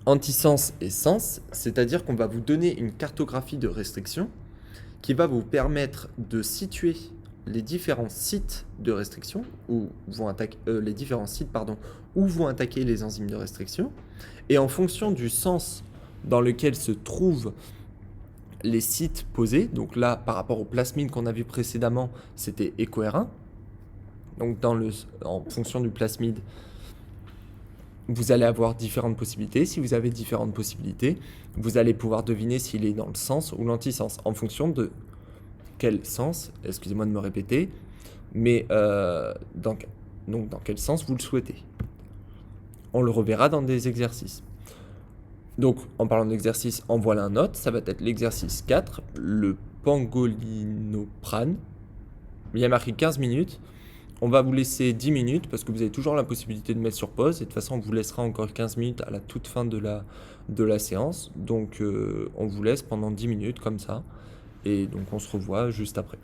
anti-sens et sens, c'est-à-dire qu'on va vous donner une cartographie de restriction qui va vous permettre de situer les différents sites de restriction où vont attaquer les différents sites pardon, où vont attaquer les enzymes de restriction, et en fonction du sens dans lequel se trouvent les sites posés, donc là par rapport au plasmide qu'on a vu précédemment, c'était EcoR1. Donc en fonction du plasmide, vous allez avoir différentes possibilités. Si vous avez différentes possibilités, vous allez pouvoir deviner s'il est dans le sens ou l'antisens en fonction de quel sens, excusez-moi de me répéter, mais donc dans quel sens vous le souhaitez. On le reverra dans des exercices. Donc, en parlant d'exercice, en voilà un autre, ça va être l'exercice 4, le pangolinoprane. Il y a marqué 15 minutes. On va vous laisser 10 minutes parce que vous avez toujours la possibilité de mettre sur pause. Et de toute façon, on vous laissera encore 15 minutes à la toute fin de la séance. Donc, on vous laisse pendant 10 minutes comme ça. Et donc, on se revoit juste après.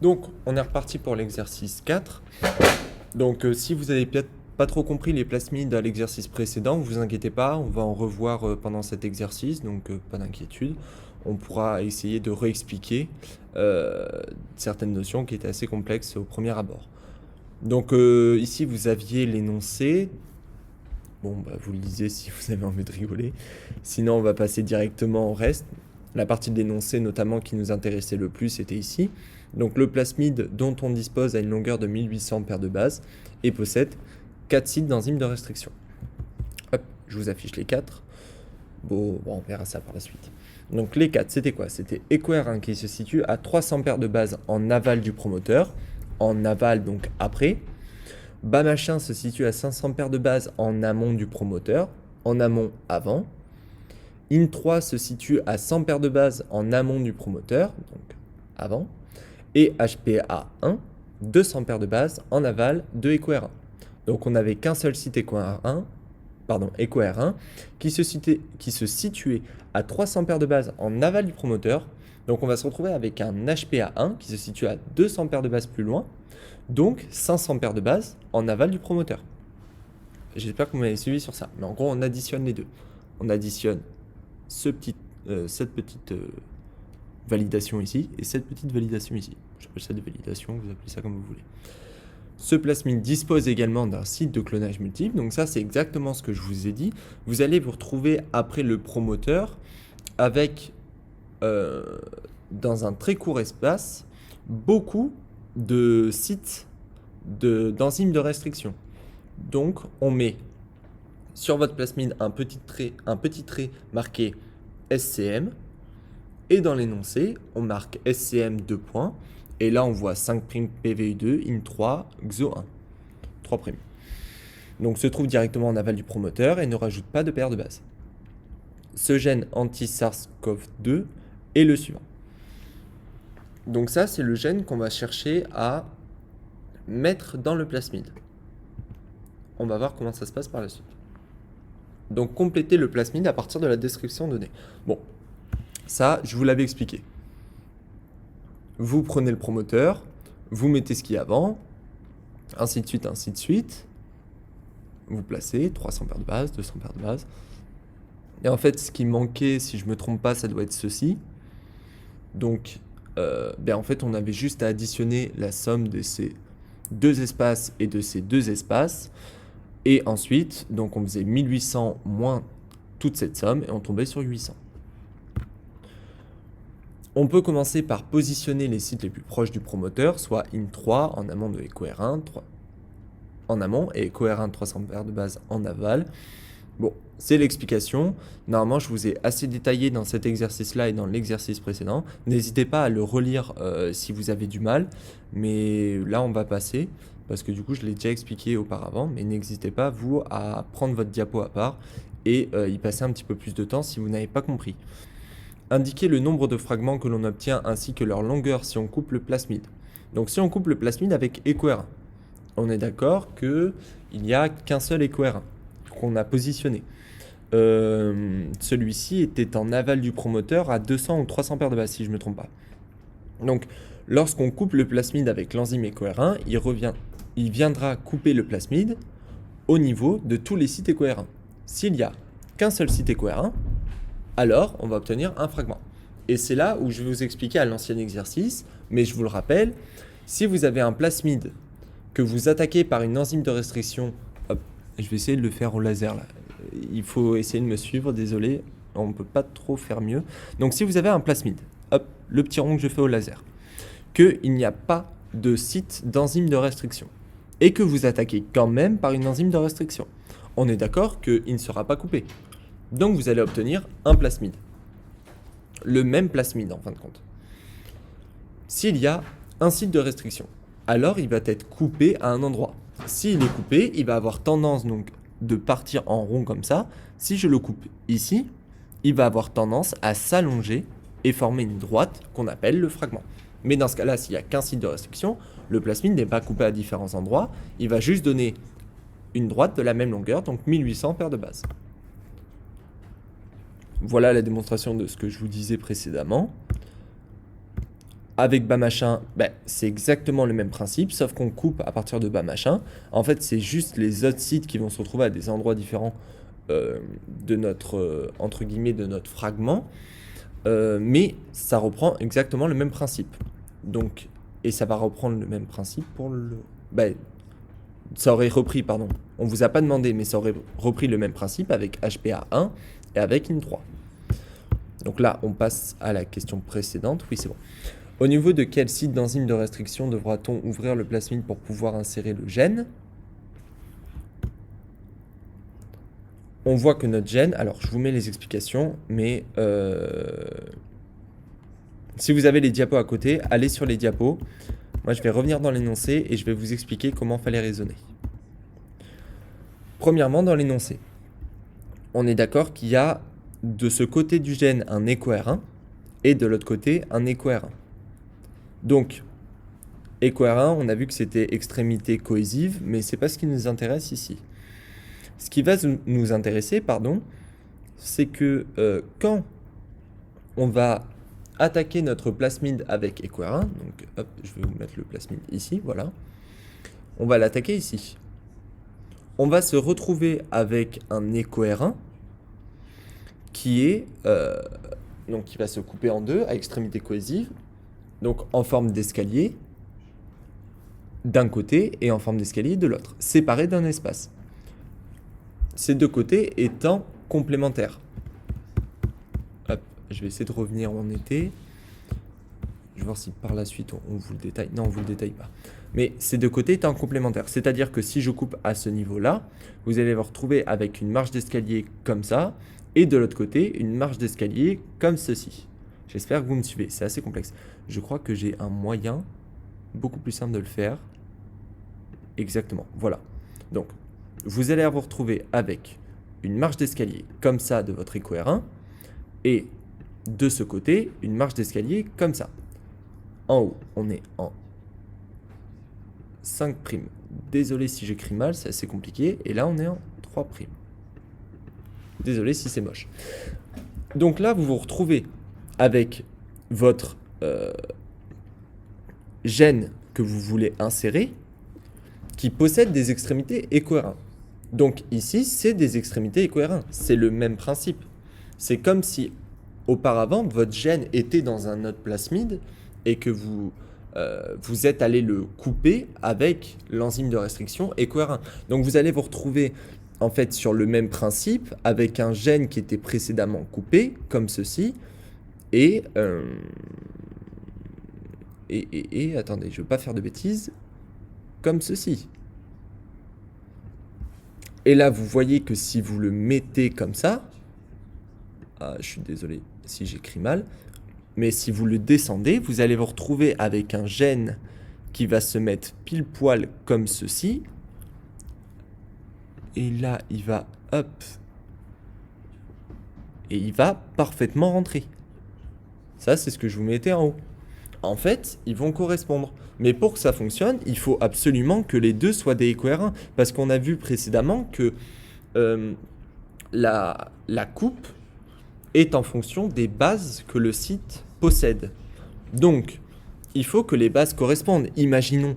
Donc, on est reparti pour l'exercice 4. Donc, si vous avez peut-être pas trop compris les plasmides à l'exercice précédent, vous inquiétez pas, on va en revoir pendant cet exercice, donc pas d'inquiétude. On pourra essayer de réexpliquer certaines notions qui étaient assez complexes au premier abord. Donc, ici, vous aviez l'énoncé. Bon, bah, vous le lisez si vous avez envie de rigoler. Sinon, on va passer directement au reste. La partie de l'énoncé, notamment, qui nous intéressait le plus, était ici. Donc, le plasmide dont on dispose a une longueur de 1800 paires de bases et possède 4 sites d'enzymes de restriction. Hop, je vous affiche les 4. Bon, on verra ça par la suite. Donc les 4, c'était quoi? C'était EcoR1 qui se situe à 300 paires de bases en aval du promoteur, en aval donc après. Bamachin se situe à 500 paires de bases en amont du promoteur, en amont avant. IN3 se situe à 100 paires de bases en amont du promoteur, donc avant. Et HPA1, 200 paires de bases en aval de EcoR1. Donc on n'avait qu'un seul site EcoR1, qui se situait à 300 paires de bases en aval du promoteur. Donc on va se retrouver avec un HPA1 qui se situe à 200 paires de bases plus loin, donc 500 paires de bases en aval du promoteur. J'espère que vous m'avez suivi sur ça. Mais en gros, on additionne les deux. On additionne cette petite validation ici et cette petite validation ici. J'appelle ça des validations, vous appelez ça comme vous voulez. Ce plasmide dispose également d'un site de clonage multiple. Donc ça, c'est exactement ce que je vous ai dit. Vous allez vous retrouver après le promoteur avec, dans un très court espace, beaucoup de sites d'enzymes de restriction. Donc, on met sur votre plasmide un petit trait marqué SCM. Et dans l'énoncé, on marque SCM 2 points. Et là, on voit 5' PVU2, IN3, XO1. 3'. Donc, se trouve directement en aval du promoteur et ne rajoute pas de paire de bases. Ce gène anti-SARS-CoV-2 est le suivant. Donc ça, c'est le gène qu'on va chercher à mettre dans le plasmide. On va voir comment ça se passe par la suite. Donc, compléter le plasmide à partir de la description donnée. Bon, ça, je vous l'avais expliqué. Vous prenez le promoteur, vous mettez ce qu'il y a avant, ainsi de suite, ainsi de suite. Vous placez 300 paires de bases, 200 paires de bases. Et en fait, ce qui manquait, si je ne me trompe pas, ça doit être ceci. Donc, en fait, on avait juste à additionner la somme de ces deux espaces et de ces deux espaces. Et ensuite, donc on faisait 1800 moins toute cette somme et on tombait sur 800. On peut commencer par positionner les sites les plus proches du promoteur, soit IN3 en amont de EcoR1, 3 en amont et EcoR1 300 paires de bases en aval. Bon, c'est l'explication. Normalement, je vous ai assez détaillé dans cet exercice-là et dans l'exercice précédent. N'hésitez pas à le relire si vous avez du mal, mais là, on va passer, parce que du coup, je l'ai déjà expliqué auparavant, mais n'hésitez pas, vous, à prendre votre diapo à part et y passer un petit peu plus de temps si vous n'avez pas compris. Indiquer le nombre de fragments que l'on obtient ainsi que leur longueur si on coupe le plasmide. Donc si on coupe le plasmide avec EcoR1, on est d'accord qu'il n'y a qu'un seul EcoR1 qu'on a positionné. Celui-ci était en aval du promoteur à 200 ou 300 paires de bases si je ne me trompe pas. Donc lorsqu'on coupe le plasmide avec l'enzyme EcoR1, il viendra couper le plasmide au niveau de tous les sites EcoR1. S'il n'y a qu'un seul site EcoR1, alors on va obtenir un fragment. Et c'est là où je vais vous expliquer à l'ancien exercice, mais je vous le rappelle, si vous avez un plasmide que vous attaquez par une enzyme de restriction, hop, je vais essayer de le faire au laser là, il faut essayer de me suivre, désolé, on ne peut pas trop faire mieux. Donc si vous avez un plasmide, hop, le petit rond que je fais au laser, qu'il n'y a pas de site d'enzyme de restriction, et que vous attaquez quand même par une enzyme de restriction, on est d'accord qu'il ne sera pas coupé. Donc vous allez obtenir un plasmide. Le même plasmide en fin de compte. S'il y a un site de restriction, alors il va être coupé à un endroit. S'il est coupé, il va avoir tendance donc de partir en rond comme ça. Si je le coupe ici, il va avoir tendance à s'allonger et former une droite qu'on appelle le fragment. Mais dans ce cas-là, s'il n'y a qu'un site de restriction, le plasmide n'est pas coupé à différents endroits. Il va juste donner une droite de la même longueur, donc 1800 paires de bases. Voilà la démonstration de ce que je vous disais précédemment. Avec Bamachin, c'est exactement le même principe, sauf qu'on coupe à partir de Bamachin. En fait, c'est juste les autres sites qui vont se retrouver à des endroits différents de notre, entre guillemets, de notre fragment. Mais ça reprend exactement le même principe. Donc, et ça va reprendre le même principe pour le... ça aurait repris, pardon. On ne vous a pas demandé, mais ça aurait repris le même principe avec HPA1 et avec IN3. Donc là, on passe à la question précédente. Oui, c'est bon. Au niveau de quel site d'enzyme de restriction devra-t-on ouvrir le plasmide pour pouvoir insérer le gène? On voit que notre gène, alors je vous mets les explications, mais Si vous avez les diapos à côté, allez sur les diapos. Moi, je vais revenir dans l'énoncé et je vais vous expliquer comment il fallait raisonner. Premièrement, dans l'énoncé, on est d'accord qu'il y a de ce côté du gène un écho R1 et de l'autre côté un écho R1. Donc, écho R1, on a vu que c'était extrémité cohésive, mais c'est pas ce qui nous intéresse ici. Ce qui va nous intéresser, c'est que quand on va attaquer notre plasmide avec écho R1, donc hop, je vais vous mettre le plasmide ici, voilà. On va l'attaquer ici. On va se retrouver avec un écho R1 qui est donc qui va se couper en deux à extrémité cohésive, donc en forme d'escalier d'un côté et en forme d'escalier de l'autre, séparé d'un espace. Ces deux côtés étant complémentaires. Hop, je vais essayer de revenir où on était. Je vais voir si par la suite on vous le détaille. Non, on vous le détaille pas. Mais ces deux côtés étant complémentaires. C'est-à-dire que si je coupe à ce niveau-là, vous allez vous retrouver avec une marche d'escalier comme ça, et de l'autre côté, une marche d'escalier comme ceci. J'espère que vous me suivez. C'est assez complexe. Je crois que j'ai un moyen beaucoup plus simple de le faire. Exactement. Voilà. Donc, vous allez vous retrouver avec une marche d'escalier comme ça de votre écho R1 et de ce côté, une marche d'escalier comme ça. En haut, on est en 5'. Désolé si j'écris mal, c'est assez compliqué. Et là, on est en 3'. Désolé si c'est moche. Donc là, vous vous retrouvez avec votre gène que vous voulez insérer qui possède des extrémités écho R1. Donc ici, c'est des extrémités écho R1. C'est le même principe. C'est comme si auparavant, votre gène était dans un autre plasmide et que vous êtes allé le couper avec l'enzyme de restriction écho R1. Donc vous allez vous retrouver en fait sur le même principe avec un gène qui était précédemment coupé, comme ceci, et attendez, je ne veux pas faire de bêtises, comme ceci. Et là, vous voyez que si vous le mettez comme ça, je suis désolé si j'écris mal, mais si vous le descendez, vous allez vous retrouver avec un gène qui va se mettre pile poil comme ceci. Et là, il va, hop, et il va parfaitement rentrer. Ça, c'est ce que je vous mettais en haut. En fait, ils vont correspondre. Mais pour que ça fonctionne, il faut absolument que les deux soient des écho R1. Parce qu'on a vu précédemment que la coupe est en fonction des bases que le site possède. Donc, il faut que les bases correspondent. Imaginons,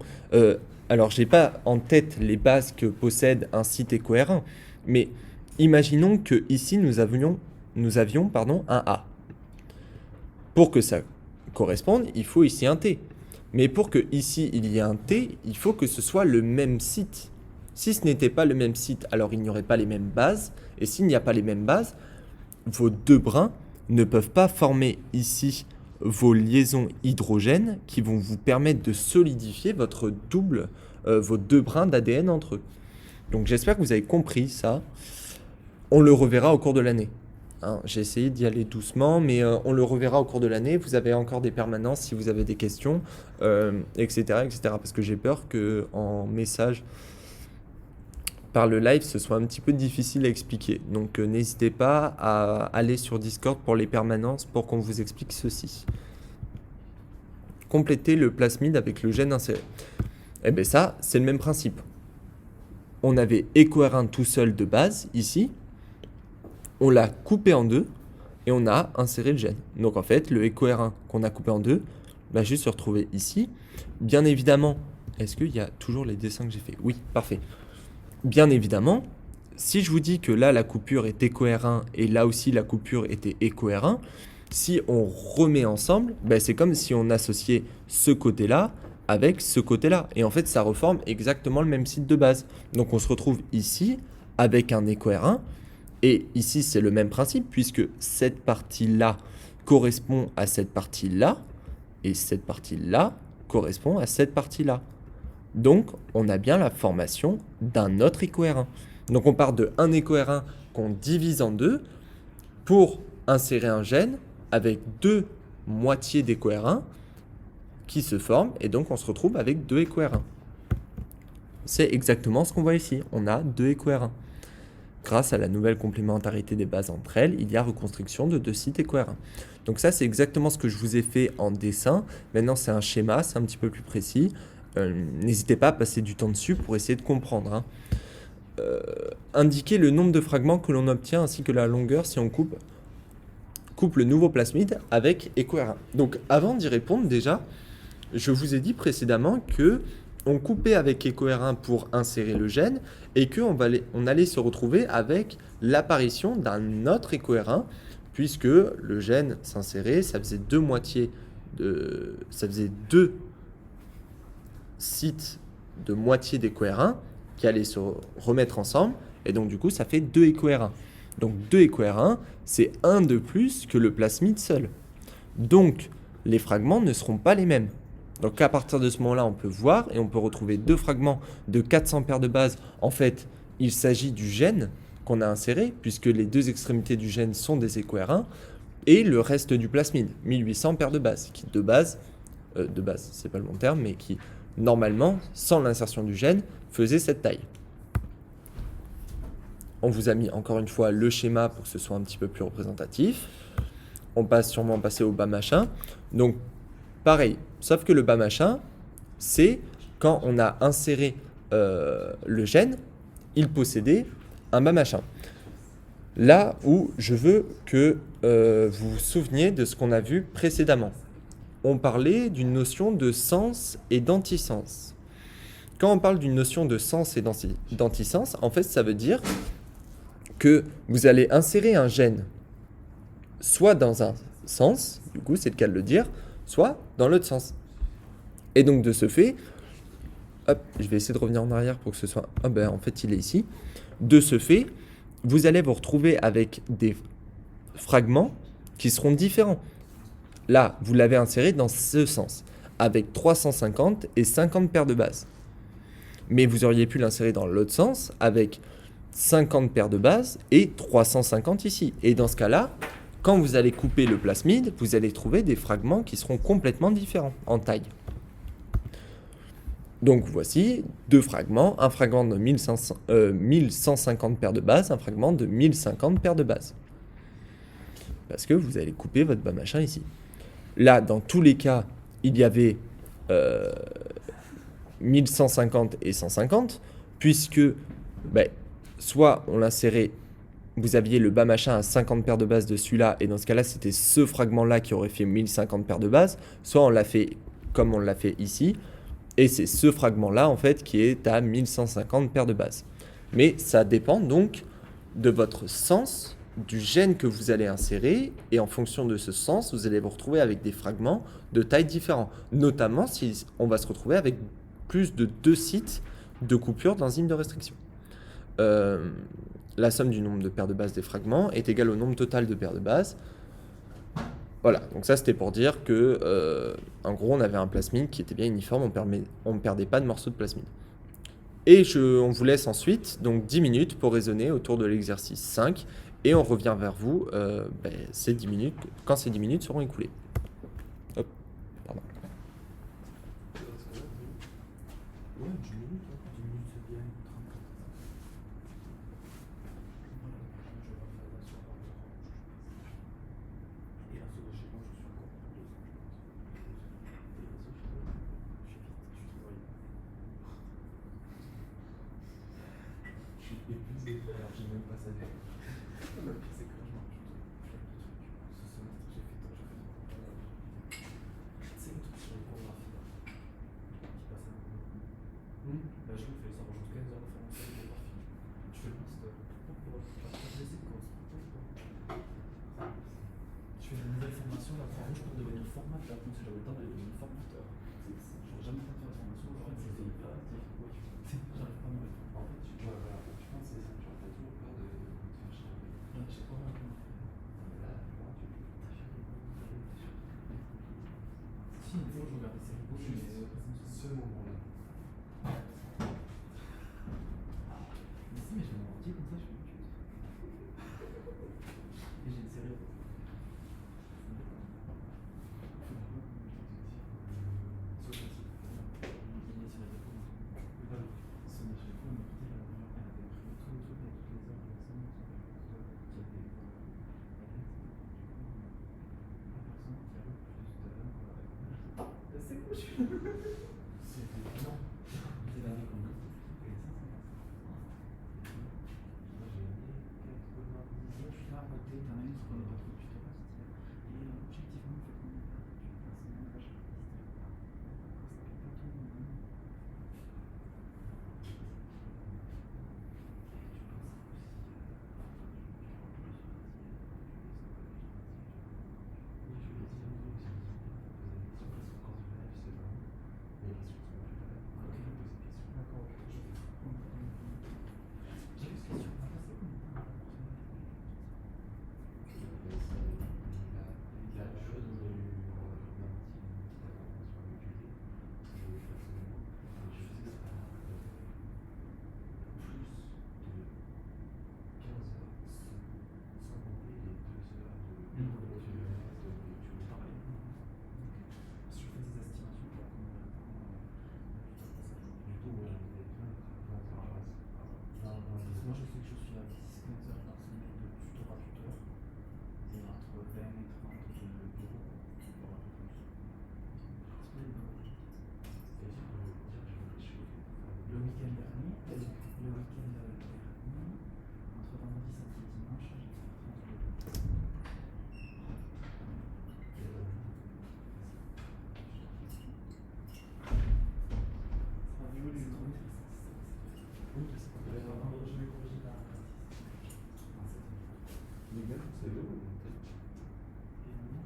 alors je n'ai pas en tête les bases que possède un site écho R1, mais imaginons que ici nous avions un A. Pour que ça corresponde, il faut ici un T. Mais pour que ici il y ait un T, il faut que ce soit le même site. Si ce n'était pas le même site, alors il n'y aurait pas les mêmes bases. Et s'il n'y a pas les mêmes bases, vos deux brins ne peuvent pas former ici vos liaisons hydrogènes qui vont vous permettre de solidifier vos deux brins d'ADN entre eux. Donc j'espère que vous avez compris ça. On le reverra au cours de l'année. J'ai essayé d'y aller doucement, mais on le reverra au cours de l'année. Vous avez encore des permanences si vous avez des questions, etc., etc. Parce que j'ai peur qu'en message par le live, ce soit un petit peu difficile à expliquer. Donc n'hésitez pas à aller sur Discord pour les permanences pour qu'on vous explique ceci. Compléter le plasmide avec le gène inséré. Eh bien ça, c'est le même principe. On avait écho R1 tout seul de base, ici. On l'a coupé en deux et on a inséré le gène. Donc en fait, le écho R1 qu'on a coupé en deux va juste se retrouver ici. Bien évidemment, est-ce qu'il y a toujours les dessins que j'ai fait? Oui, parfait. Bien évidemment, si je vous dis que là, la coupure est écho R1 et là aussi, la coupure était écho R1, si on remet ensemble, c'est comme si on associait ce côté-là avec ce côté-là. Et en fait, ça reforme exactement le même site de base. Donc on se retrouve ici avec un écho R1. Et ici, c'est le même principe, puisque cette partie-là correspond à cette partie-là, et cette partie-là correspond à cette partie-là. Donc, on a bien la formation d'un autre écho R1. Donc, on part de un écho R1 qu'on divise en deux pour insérer un gène avec deux moitiés d'éco-R1 qui se forment, et donc on se retrouve avec 2 éco-R1. C'est exactement ce qu'on voit ici, on a 2 éco-R1. Grâce à la nouvelle complémentarité des bases entre elles, il y a reconstruction de 2 sites éco-R1. Donc ça, c'est exactement ce que je vous ai fait en dessin. Maintenant, c'est un schéma, c'est un petit peu plus précis. N'hésitez pas à passer du temps dessus pour essayer de comprendre, hein. Indiquer le nombre de fragments que l'on obtient ainsi que la longueur si on coupe le nouveau plasmide avec EcoR1. Donc avant d'y répondre déjà, je vous ai dit précédemment que on coupait avec EcoR1 pour insérer le gène et qu'on allait se retrouver avec l'apparition d'un autre EcoR1 puisque le gène s'insérait, ça faisait ça faisait 2 sites de moitié d'EcoR1 qui allaient se remettre ensemble et donc du coup ça fait 2 EcoR1. Donc 2 EcoR1, c'est 1 de plus que le plasmide seul. Donc les fragments ne seront pas les mêmes. Donc à partir de ce moment-là, on peut voir et on peut retrouver 2 fragments de 400 paires de bases. En fait, il s'agit du gène qu'on a inséré, puisque les 2 extrémités du gène sont des EcoR1, et le reste du plasmide, 1800 paires de bases, qui de base, c'est pas le bon terme, mais qui normalement, sans l'insertion du gène, faisait cette taille. On vous a mis encore une fois le schéma pour que ce soit un petit peu plus représentatif. On passe sûrement passer au bas machin. Donc pareil, sauf que le bas machin, c'est quand on a inséré le gène, il possédait un bas machin. Là où je veux que vous vous souveniez de ce qu'on a vu précédemment. On parlait d'une notion de sens et d'antisens. Quand on parle d'une notion de sens et d'antisens, en fait, ça veut dire que vous allez insérer un gène soit dans un sens, du coup, c'est le cas de le dire, soit dans l'autre sens. Et donc, de ce fait, hop, je vais essayer de revenir en arrière pour que ce soit... Ah ben, en fait, il est ici. De ce fait, vous allez vous retrouver avec des fragments qui seront différents. Là, vous l'avez inséré dans ce sens, avec 350 et 50 paires de bases. Mais vous auriez pu l'insérer dans l'autre sens, avec 50 paires de bases et 350 ici. Et dans ce cas-là, quand vous allez couper le plasmide, vous allez trouver des fragments qui seront complètement différents en taille. Donc voici 2 fragments, un fragment de 1150 paires de bases, un fragment de 1050 paires de bases. Parce que vous allez couper votre bas machin ici. Là, dans tous les cas, il y avait 1150 et 150, puisque soit on l'insérait, vous aviez le bas machin à 50 paires de bases de celui-là, et dans ce cas-là, c'était ce fragment-là qui aurait fait 1050 paires de bases, soit on l'a fait comme on l'a fait ici, et c'est ce fragment-là, en fait, qui est à 1150 paires de bases. Mais ça dépend donc de votre sens, du gène que vous allez insérer, et en fonction de ce sens, vous allez vous retrouver avec des fragments de tailles différentes. Notamment si on va se retrouver avec plus de 2 sites de coupure d'enzymes de restriction. La somme du nombre de paires de bases des fragments est égale au nombre total de paires de bases. Voilà, donc ça c'était pour dire que, en gros, on avait un plasmide qui était bien uniforme, on ne perdait pas de morceaux de plasmide. Et on vous laisse ensuite donc 10 minutes pour raisonner autour de l'exercice 5, et on revient vers vous ces 10 minutes, quand ces 10 minutes seront écoulées. Hop, pardon.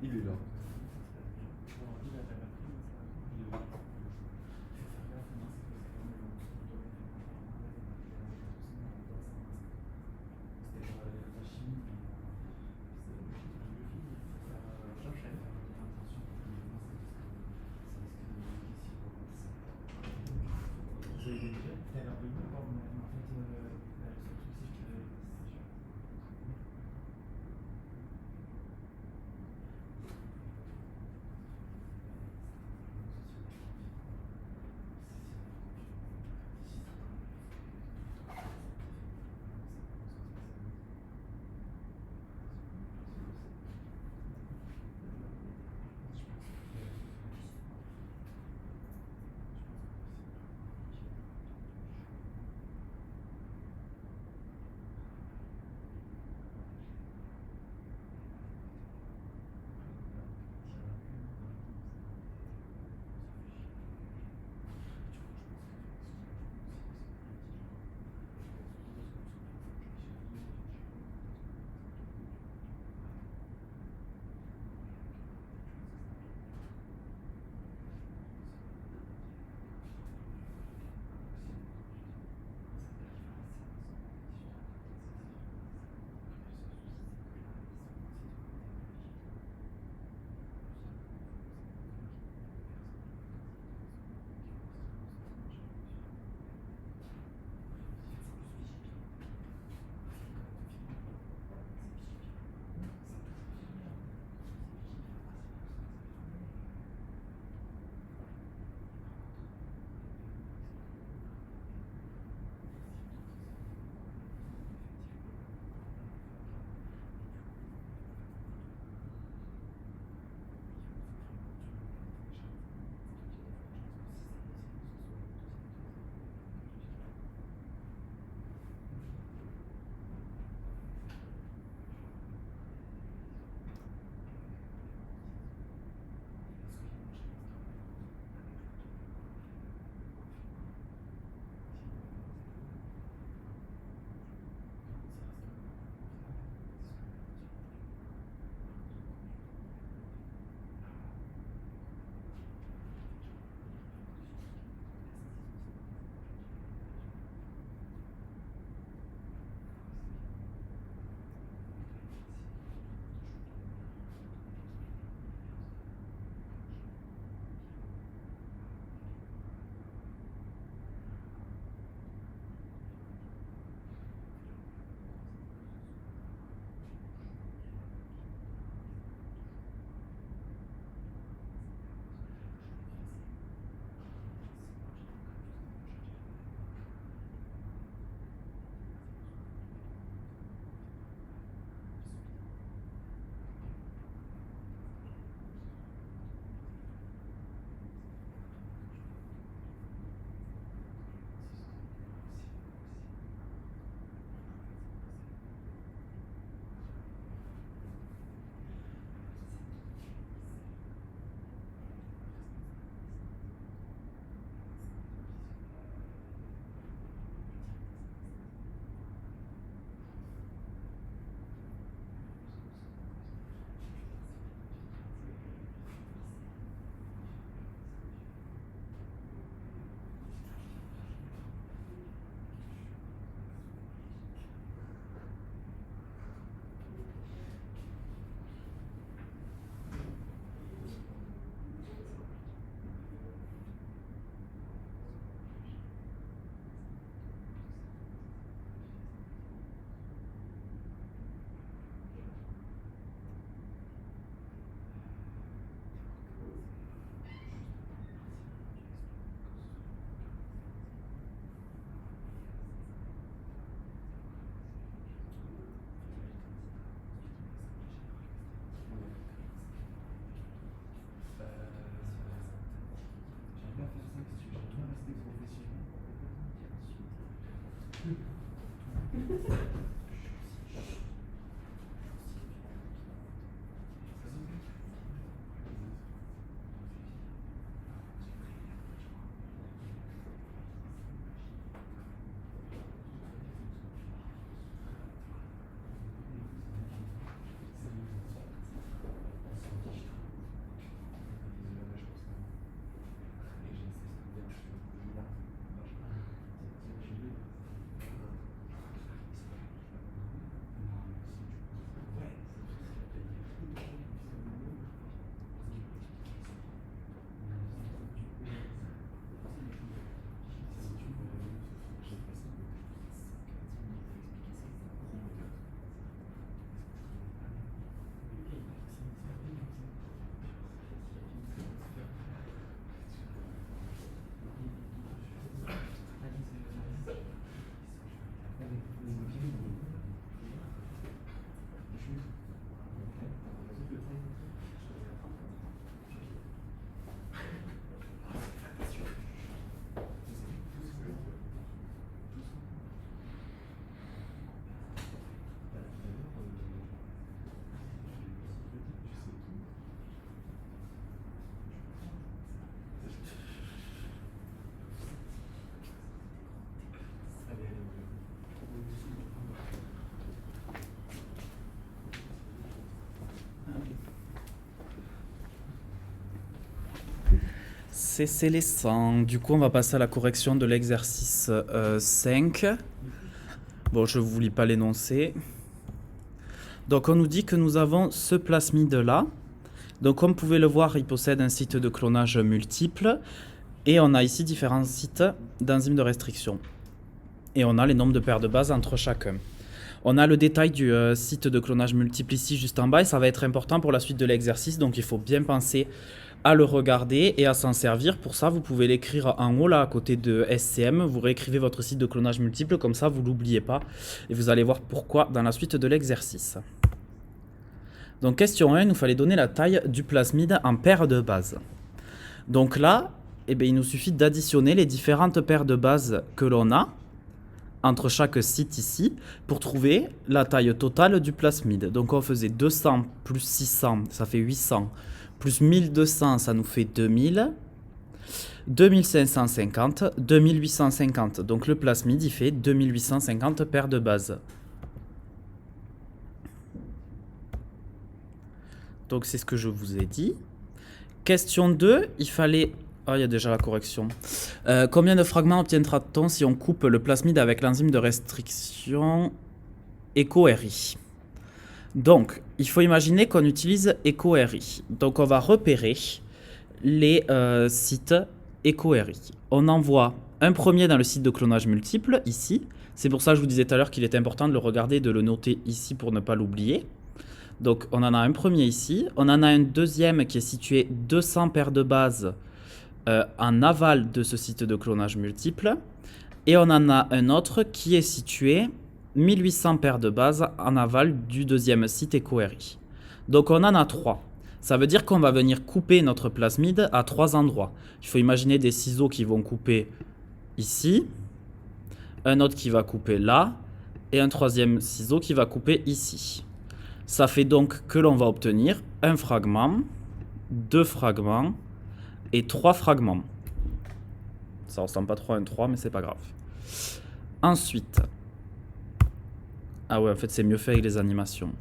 Il est là. C'est les 100. Du coup, on va passer à la correction de l'exercice 5. Bon, je ne vous lis pas l'énoncé. Donc, on nous dit que nous avons ce plasmide-là. Donc, comme vous pouvez le voir, il possède un site de clonage multiple. Et on a ici différents sites d'enzymes de restriction. Et on a les nombres de paires de bases entre chacun. On a le détail du site de clonage multiple ici, juste en bas. Et ça va être important pour la suite de l'exercice. Donc, il faut bien penser à le regarder et à s'en servir. Pour ça, vous pouvez l'écrire en haut, là, à côté de SCM. Vous réécrivez votre site de clonage multiple, comme ça, vous ne l'oubliez pas. Et vous allez voir pourquoi dans la suite de l'exercice. Donc, question 1, il nous fallait donner la taille du plasmide en paires de bases. Donc là, eh bien, il nous suffit d'additionner les différentes paires de bases que l'on a entre chaque site ici pour trouver la taille totale du plasmide. Donc, on faisait 200 plus 600, ça fait 800. Plus 1200, ça nous fait 2000. 2550, 2850. Donc le plasmide, il fait 2850 paires de bases. Donc c'est ce que je vous ai dit. Question 2, il fallait... Ah, il y a déjà la correction. Combien de fragments obtiendra-t-on si on coupe le plasmide avec l'enzyme de restriction EcoRI? Donc, il faut imaginer qu'on utilise EcoRI. Donc, on va repérer les sites EcoRI. On envoie un premier dans le site de clonage multiple, ici. C'est pour ça que je vous disais tout à l'heure qu'il était important de le regarder et de le noter ici pour ne pas l'oublier. Donc, on en a un premier ici. On en a un deuxième qui est situé 200 paires de bases en aval de ce site de clonage multiple. Et on en a un autre qui est situé 1800 paires de bases en aval du deuxième site EcoRI. Donc on en a 3. Ça veut dire qu'on va venir couper notre plasmide à 3 endroits. Il faut imaginer des ciseaux qui vont couper ici, un autre qui va couper là, et un troisième ciseau qui va couper ici. Ça fait donc que l'on va obtenir un fragment, 2 fragments et 3 fragments. Ça ressemble pas trop à un 3, mais c'est pas grave. Ensuite... Ah ouais, en fait, c'est mieux fait avec les animations.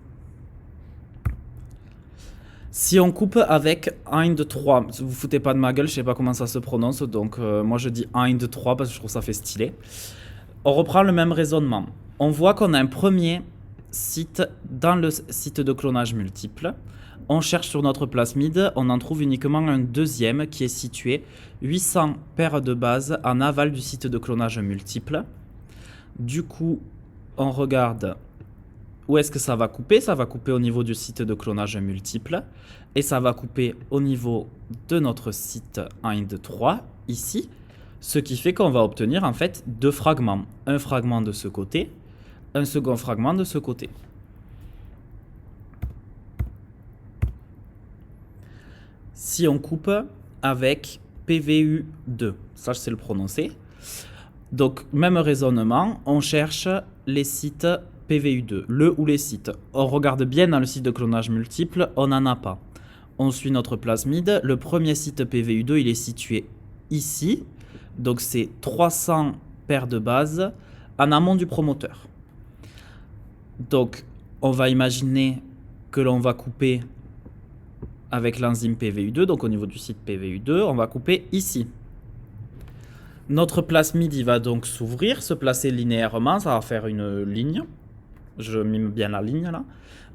Si on coupe avec Hind 3, vous foutez pas de ma gueule, je sais pas comment ça se prononce, donc moi je dis Hind 3 parce que je trouve ça fait stylé. On reprend le même raisonnement. On voit qu'on a un premier site dans le site de clonage multiple. On cherche sur notre plasmide, on en trouve uniquement un deuxième qui est situé 800 paires de bases en aval du site de clonage multiple. Du coup, on regarde où est-ce que ça va couper. Ça va couper au niveau du site de clonage multiple. Et ça va couper au niveau de notre site Hind 3, ici. Ce qui fait qu'on va obtenir en fait 2 fragments. Un fragment de ce côté, un second fragment de ce côté. Si on coupe avec PVU2. Ça, je sais le prononcer. Donc, même raisonnement, on cherche les sites PVU2, le ou les sites. On regarde bien dans le site de clonage multiple, on n'en a pas. On suit notre plasmide. Le premier site PVU2, il est situé ici. Donc, c'est 300 paires de bases en amont du promoteur. Donc, on va imaginer que l'on va couper avec l'enzyme PVU2. Donc, au niveau du site PVU2, on va couper ici. Notre plasmide, il va donc s'ouvrir, se placer linéairement. Ça va faire une ligne. Je mime bien la ligne là.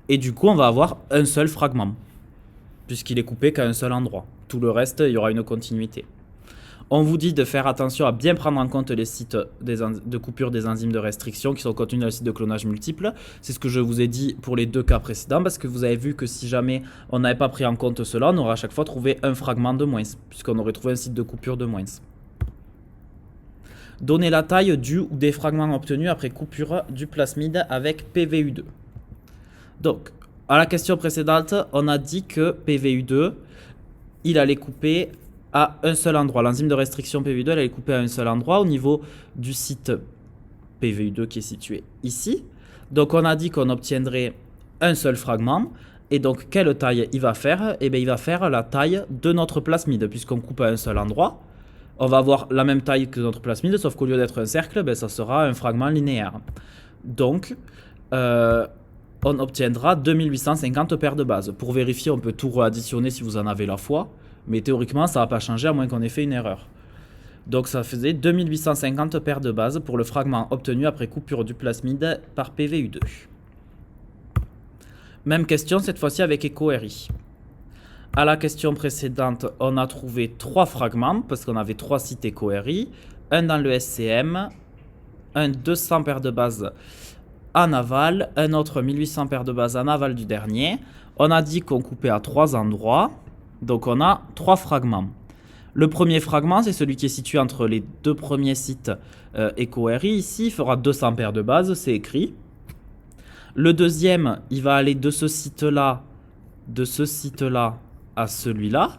Et du coup, on va avoir un seul fragment, puisqu'il est coupé qu'à un seul endroit. Tout le reste, il y aura une continuité. On vous dit de faire attention à bien prendre en compte les sites de coupure des enzymes de restriction qui sont contenus dans le site de clonage multiple. C'est ce que je vous ai dit pour les 2 cas précédents, parce que vous avez vu que si jamais on n'avait pas pris en compte cela, on aurait à chaque fois trouvé un fragment de moins, puisqu'on aurait trouvé un site de coupure de moins. Donnez la taille du ou des fragments obtenus après coupure du plasmide avec PVU2. Donc, à la question précédente, on a dit que PVU2, il allait couper à un seul endroit. L'enzyme de restriction PVU2, elle allait couper à un seul endroit au niveau du site PVU2 qui est situé ici. Donc, on a dit qu'on obtiendrait un seul fragment. Et donc, quelle taille il va faire? Eh bien, il va faire la taille de notre plasmide, puisqu'on coupe à un seul endroit. On va avoir la même taille que notre plasmide, sauf qu'au lieu d'être un cercle, ben, ça sera un fragment linéaire. Donc, on obtiendra 2850 paires de bases. Pour vérifier, on peut tout réadditionner si vous en avez la foi, mais théoriquement, ça ne va pas changer à moins qu'on ait fait une erreur. Donc, ça faisait 2850 paires de bases pour le fragment obtenu après coupure du plasmide par PVU2. Même question, cette fois-ci avec EcoRI. À la question précédente, on a trouvé 3 fragments, parce qu'on avait 3 sites EcoRI, un dans le SCM, un 200 paires de bases en aval, un autre 1800 paires de bases en aval du dernier. On a dit qu'on coupait à 3 endroits, donc on a 3 fragments. Le premier fragment, c'est celui qui est situé entre les 2 premiers sites EcoRI. Ici, il fera 200 paires de bases, c'est écrit. Le deuxième, il va aller de ce site-là à celui-là.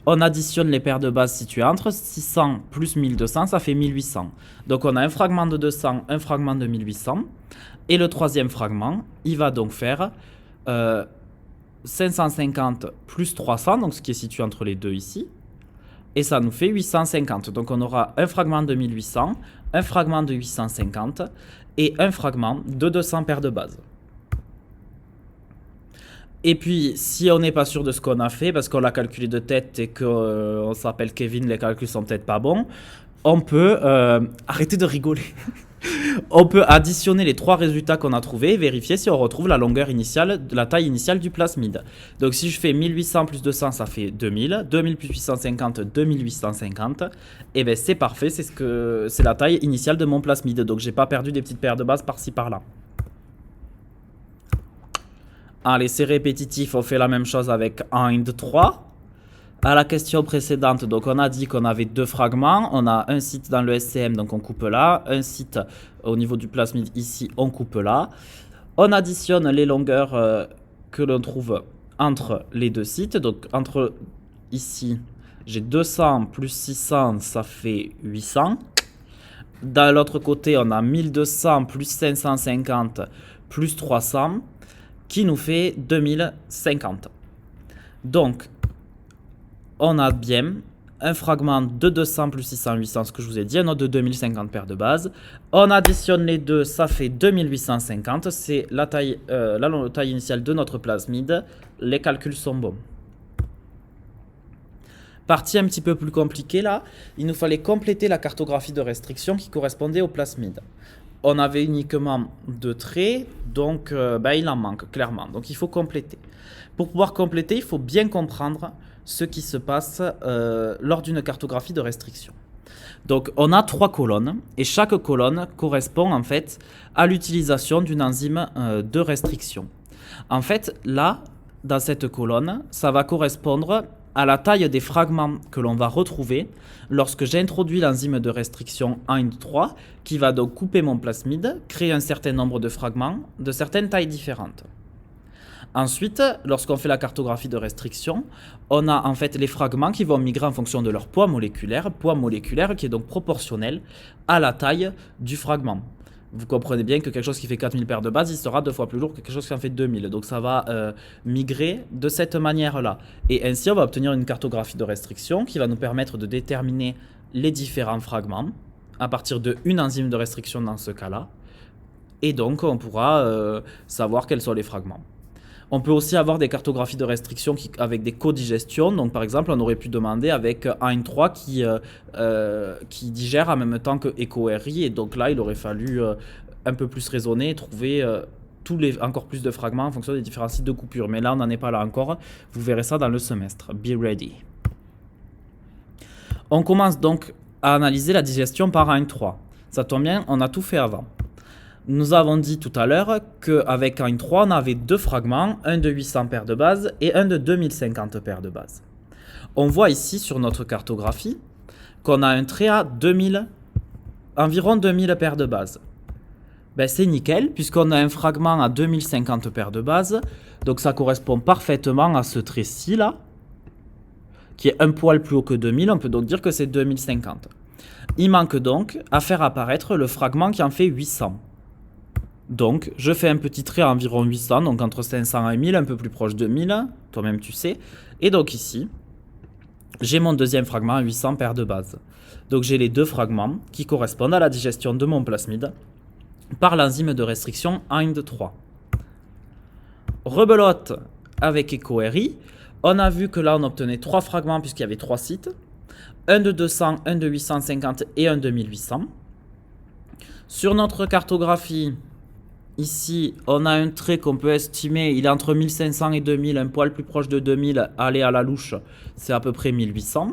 On additionne les paires de bases situées entre 600 plus 1200, ça fait 1800. Donc on a un fragment de 200, un fragment de 1800. Et le troisième fragment, il va donc faire 550 plus 300, donc ce qui est situé entre les deux ici. Et ça nous fait 850. Donc on aura un fragment de 1800, un fragment de 850 et un fragment de 200 paires de bases. Et puis, si on n'est pas sûr de ce qu'on a fait, parce qu'on l'a calculé de tête et qu'on s'appelle Kevin, les calculs sont peut-être pas bons, on peut arrêter de rigoler. On peut additionner les 3 résultats qu'on a trouvés et vérifier si on retrouve la longueur initiale, la taille initiale du plasmide. Donc si je fais 1800 plus 200, ça fait 2000. 2000 plus 850, 2850. Et bien c'est parfait, c'est la taille initiale de mon plasmide. Donc j'ai pas perdu des petites paires de bases par-ci par-là. Allez, c'est répétitif, on fait la même chose avec IND 3. À la question précédente, donc on a dit qu'on avait 2 fragments. On a un site dans le SCM, donc on coupe là. Un site au niveau du plasmide ici, on coupe là. On additionne les longueurs que l'on trouve entre les 2 sites. Donc entre ici, j'ai 200 plus 600, ça fait 800. Dans l'autre côté, on a 1200 plus 550 plus 300 qui nous fait 2050. Donc, on a bien un fragment de 200 plus 600, 800, ce que je vous ai dit, un autre de 2050 paires de bases. On additionne les deux, ça fait 2850. C'est la taille initiale de notre plasmide. Les calculs sont bons. Partie un petit peu plus compliquée là, il nous fallait compléter la cartographie de restriction qui correspondait au plasmide. On avait uniquement 2 traits, donc il en manque clairement. Donc il faut compléter. Pour pouvoir compléter, il faut bien comprendre ce qui se passe lors d'une cartographie de restriction. Donc on a 3 colonnes et chaque colonne correspond en fait à l'utilisation d'une enzyme de restriction. En fait là, dans cette colonne, ça va correspondre à la taille des fragments que l'on va retrouver lorsque j'introduis l'enzyme de restriction IND3 qui va donc couper mon plasmide, créer un certain nombre de fragments de certaines tailles différentes. Ensuite, lorsqu'on fait la cartographie de restriction, on a en fait les fragments qui vont migrer en fonction de leur poids moléculaire qui est donc proportionnel à la taille du fragment. Vous comprenez bien que quelque chose qui fait 4000 paires de bases, il sera 2 fois plus lourd que quelque chose qui en fait 2000. Donc ça va migrer de cette manière-là. Et ainsi, on va obtenir une cartographie de restriction qui va nous permettre de déterminer les différents fragments à partir d'une enzyme de restriction dans ce cas-là. Et donc, on pourra savoir quels sont les fragments. On peut aussi avoir des cartographies de restriction avec des codigestions. Donc, par exemple, on aurait pu demander avec AN3 qui digère en même temps que EcoRI. Et donc là, il aurait fallu un peu plus raisonner et trouver encore plus de fragments en fonction des différents sites de coupure. Mais là, on n'en est pas là encore. Vous verrez ça dans le semestre. Be ready. On commence donc à analyser la digestion par AN3. Ça tombe bien, on a tout fait avant. Nous avons dit tout à l'heure qu'avec AN3, on avait 2 fragments, un de 800 paires de bases et un de 2050 paires de bases. On voit ici sur notre cartographie qu'on a un trait à environ 2000 paires de bases. Ben, c'est nickel puisqu'on a un fragment à 2050 paires de bases, donc ça correspond parfaitement à ce trait-ci là, qui est un poil plus haut que 2000, on peut donc dire que c'est 2050. Il manque donc à faire apparaître le fragment qui en fait 800. Donc, je fais un petit trait à environ 800, donc entre 500 et 1000, un peu plus proche de 1000, toi-même tu sais. Et donc ici, j'ai mon deuxième fragment à 800 paires de bases. Donc j'ai les 2 fragments qui correspondent à la digestion de mon plasmide par l'enzyme de restriction AND3. Rebelote avec EcoRI, on a vu que là on obtenait 3 fragments puisqu'il y avait 3 sites. Un de 200, un de 850 et un de 1800. Sur notre cartographie, ici, on a un trait qu'on peut estimer, il est entre 1500 et 2000, un poil plus proche de 2000, aller à la louche, c'est à peu près 1800.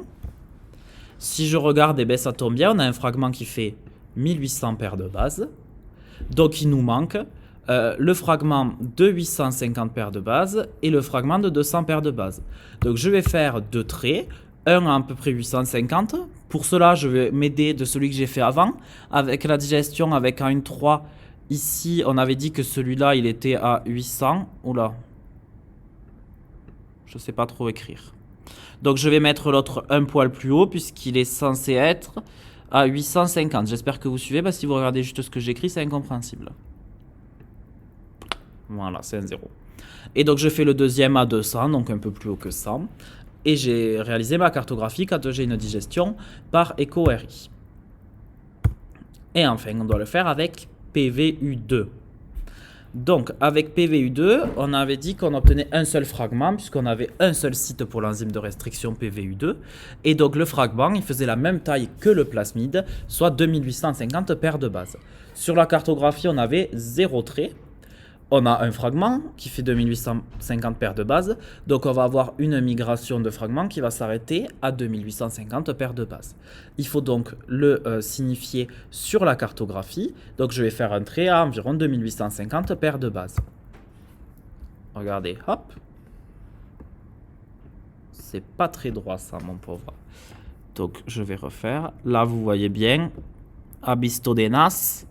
Si je regarde, eh bien, ça tombe bien, on a un fragment qui fait 1800 paires de bases. Donc il nous manque le fragment de 850 paires de bases et le fragment de 200 paires de bases. Donc je vais faire 2 traits, un à peu près 850. Pour cela, je vais m'aider de celui que j'ai fait avant, avec la digestion avec AN3. Ici, on avait dit que celui-là, il était à 800. Oula. Je ne sais pas trop écrire. Donc, je vais mettre l'autre un poil plus haut, puisqu'il est censé être à 850. J'espère que vous suivez, parce que si vous regardez juste ce que j'écris, c'est incompréhensible. Voilà, c'est un 0. Et donc, je fais le deuxième à 200, donc un peu plus haut que 100. Et j'ai réalisé ma cartographie quand j'ai une digestion par EcoRI. Et enfin, on doit le faire avec PVU2. Donc, avec PVU2, on avait dit qu'on obtenait un seul fragment, puisqu'on avait un seul site pour l'enzyme de restriction PVU2. Et donc, le fragment, il faisait la même taille que le plasmide, soit 2850 paires de bases. Sur la cartographie, on avait 0 trait. On a un fragment qui fait 2850 paires de bases, donc on va avoir une migration de fragments qui va s'arrêter à 2850 paires de bases. Il faut donc le signifier sur la cartographie, donc je vais faire un trait à environ 2850 paires de bases. Regardez, hop. C'est pas très droit ça, mon pauvre. Donc je vais refaire. Là, vous voyez bien, Abistodenas,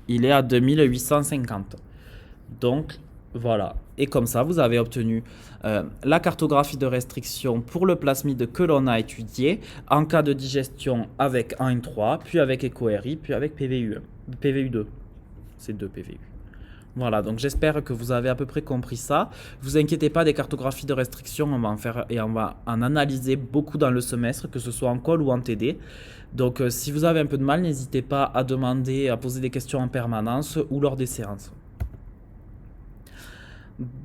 il est à 2850. Donc, voilà. Et comme ça, vous avez obtenu la cartographie de restriction pour le plasmide que l'on a étudié en cas de digestion avec AN3, puis avec EcoRI, puis avec PVU2. C'est 2 PVU. Voilà, donc j'espère que vous avez à peu près compris ça. Vous inquiétez pas, des cartographies de restriction, on va en faire et on va en analyser beaucoup dans le semestre, que ce soit en col ou en TD. Donc, si vous avez un peu de mal, n'hésitez pas à demander, à poser des questions en permanence ou lors des séances.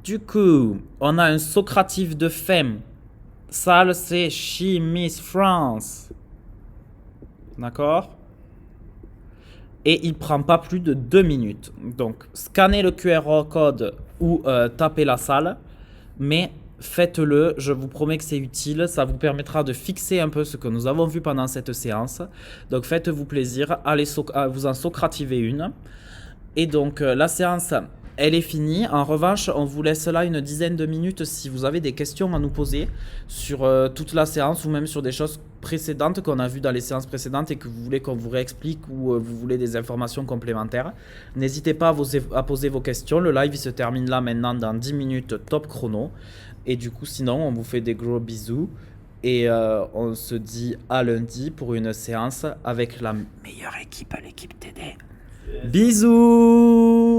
Du coup, on a un socratif de femme. Ça, c'est She Miss France. D'accord? Et il prend pas plus de 2 minutes. Donc, scannez le QR code ou tapez la salle. Mais faites-le, je vous promets que c'est utile. Ça vous permettra de fixer un peu ce que nous avons vu pendant cette séance. Donc, faites-vous plaisir. Allez vous en socrativer une. Et donc, la séance elle est finie. En revanche, on vous laisse là une dizaine de minutes si vous avez des questions à nous poser sur toute la séance ou même sur des choses précédentes qu'on a vues dans les séances précédentes et que vous voulez qu'on vous réexplique ou vous voulez des informations complémentaires. N'hésitez pas à poser vos questions. Le live il se termine là maintenant dans 10 minutes top chrono. Et du coup, sinon, on vous fait des gros bisous. Et on se dit à lundi pour une séance avec la meilleure équipe, l'équipe TD. Bisous.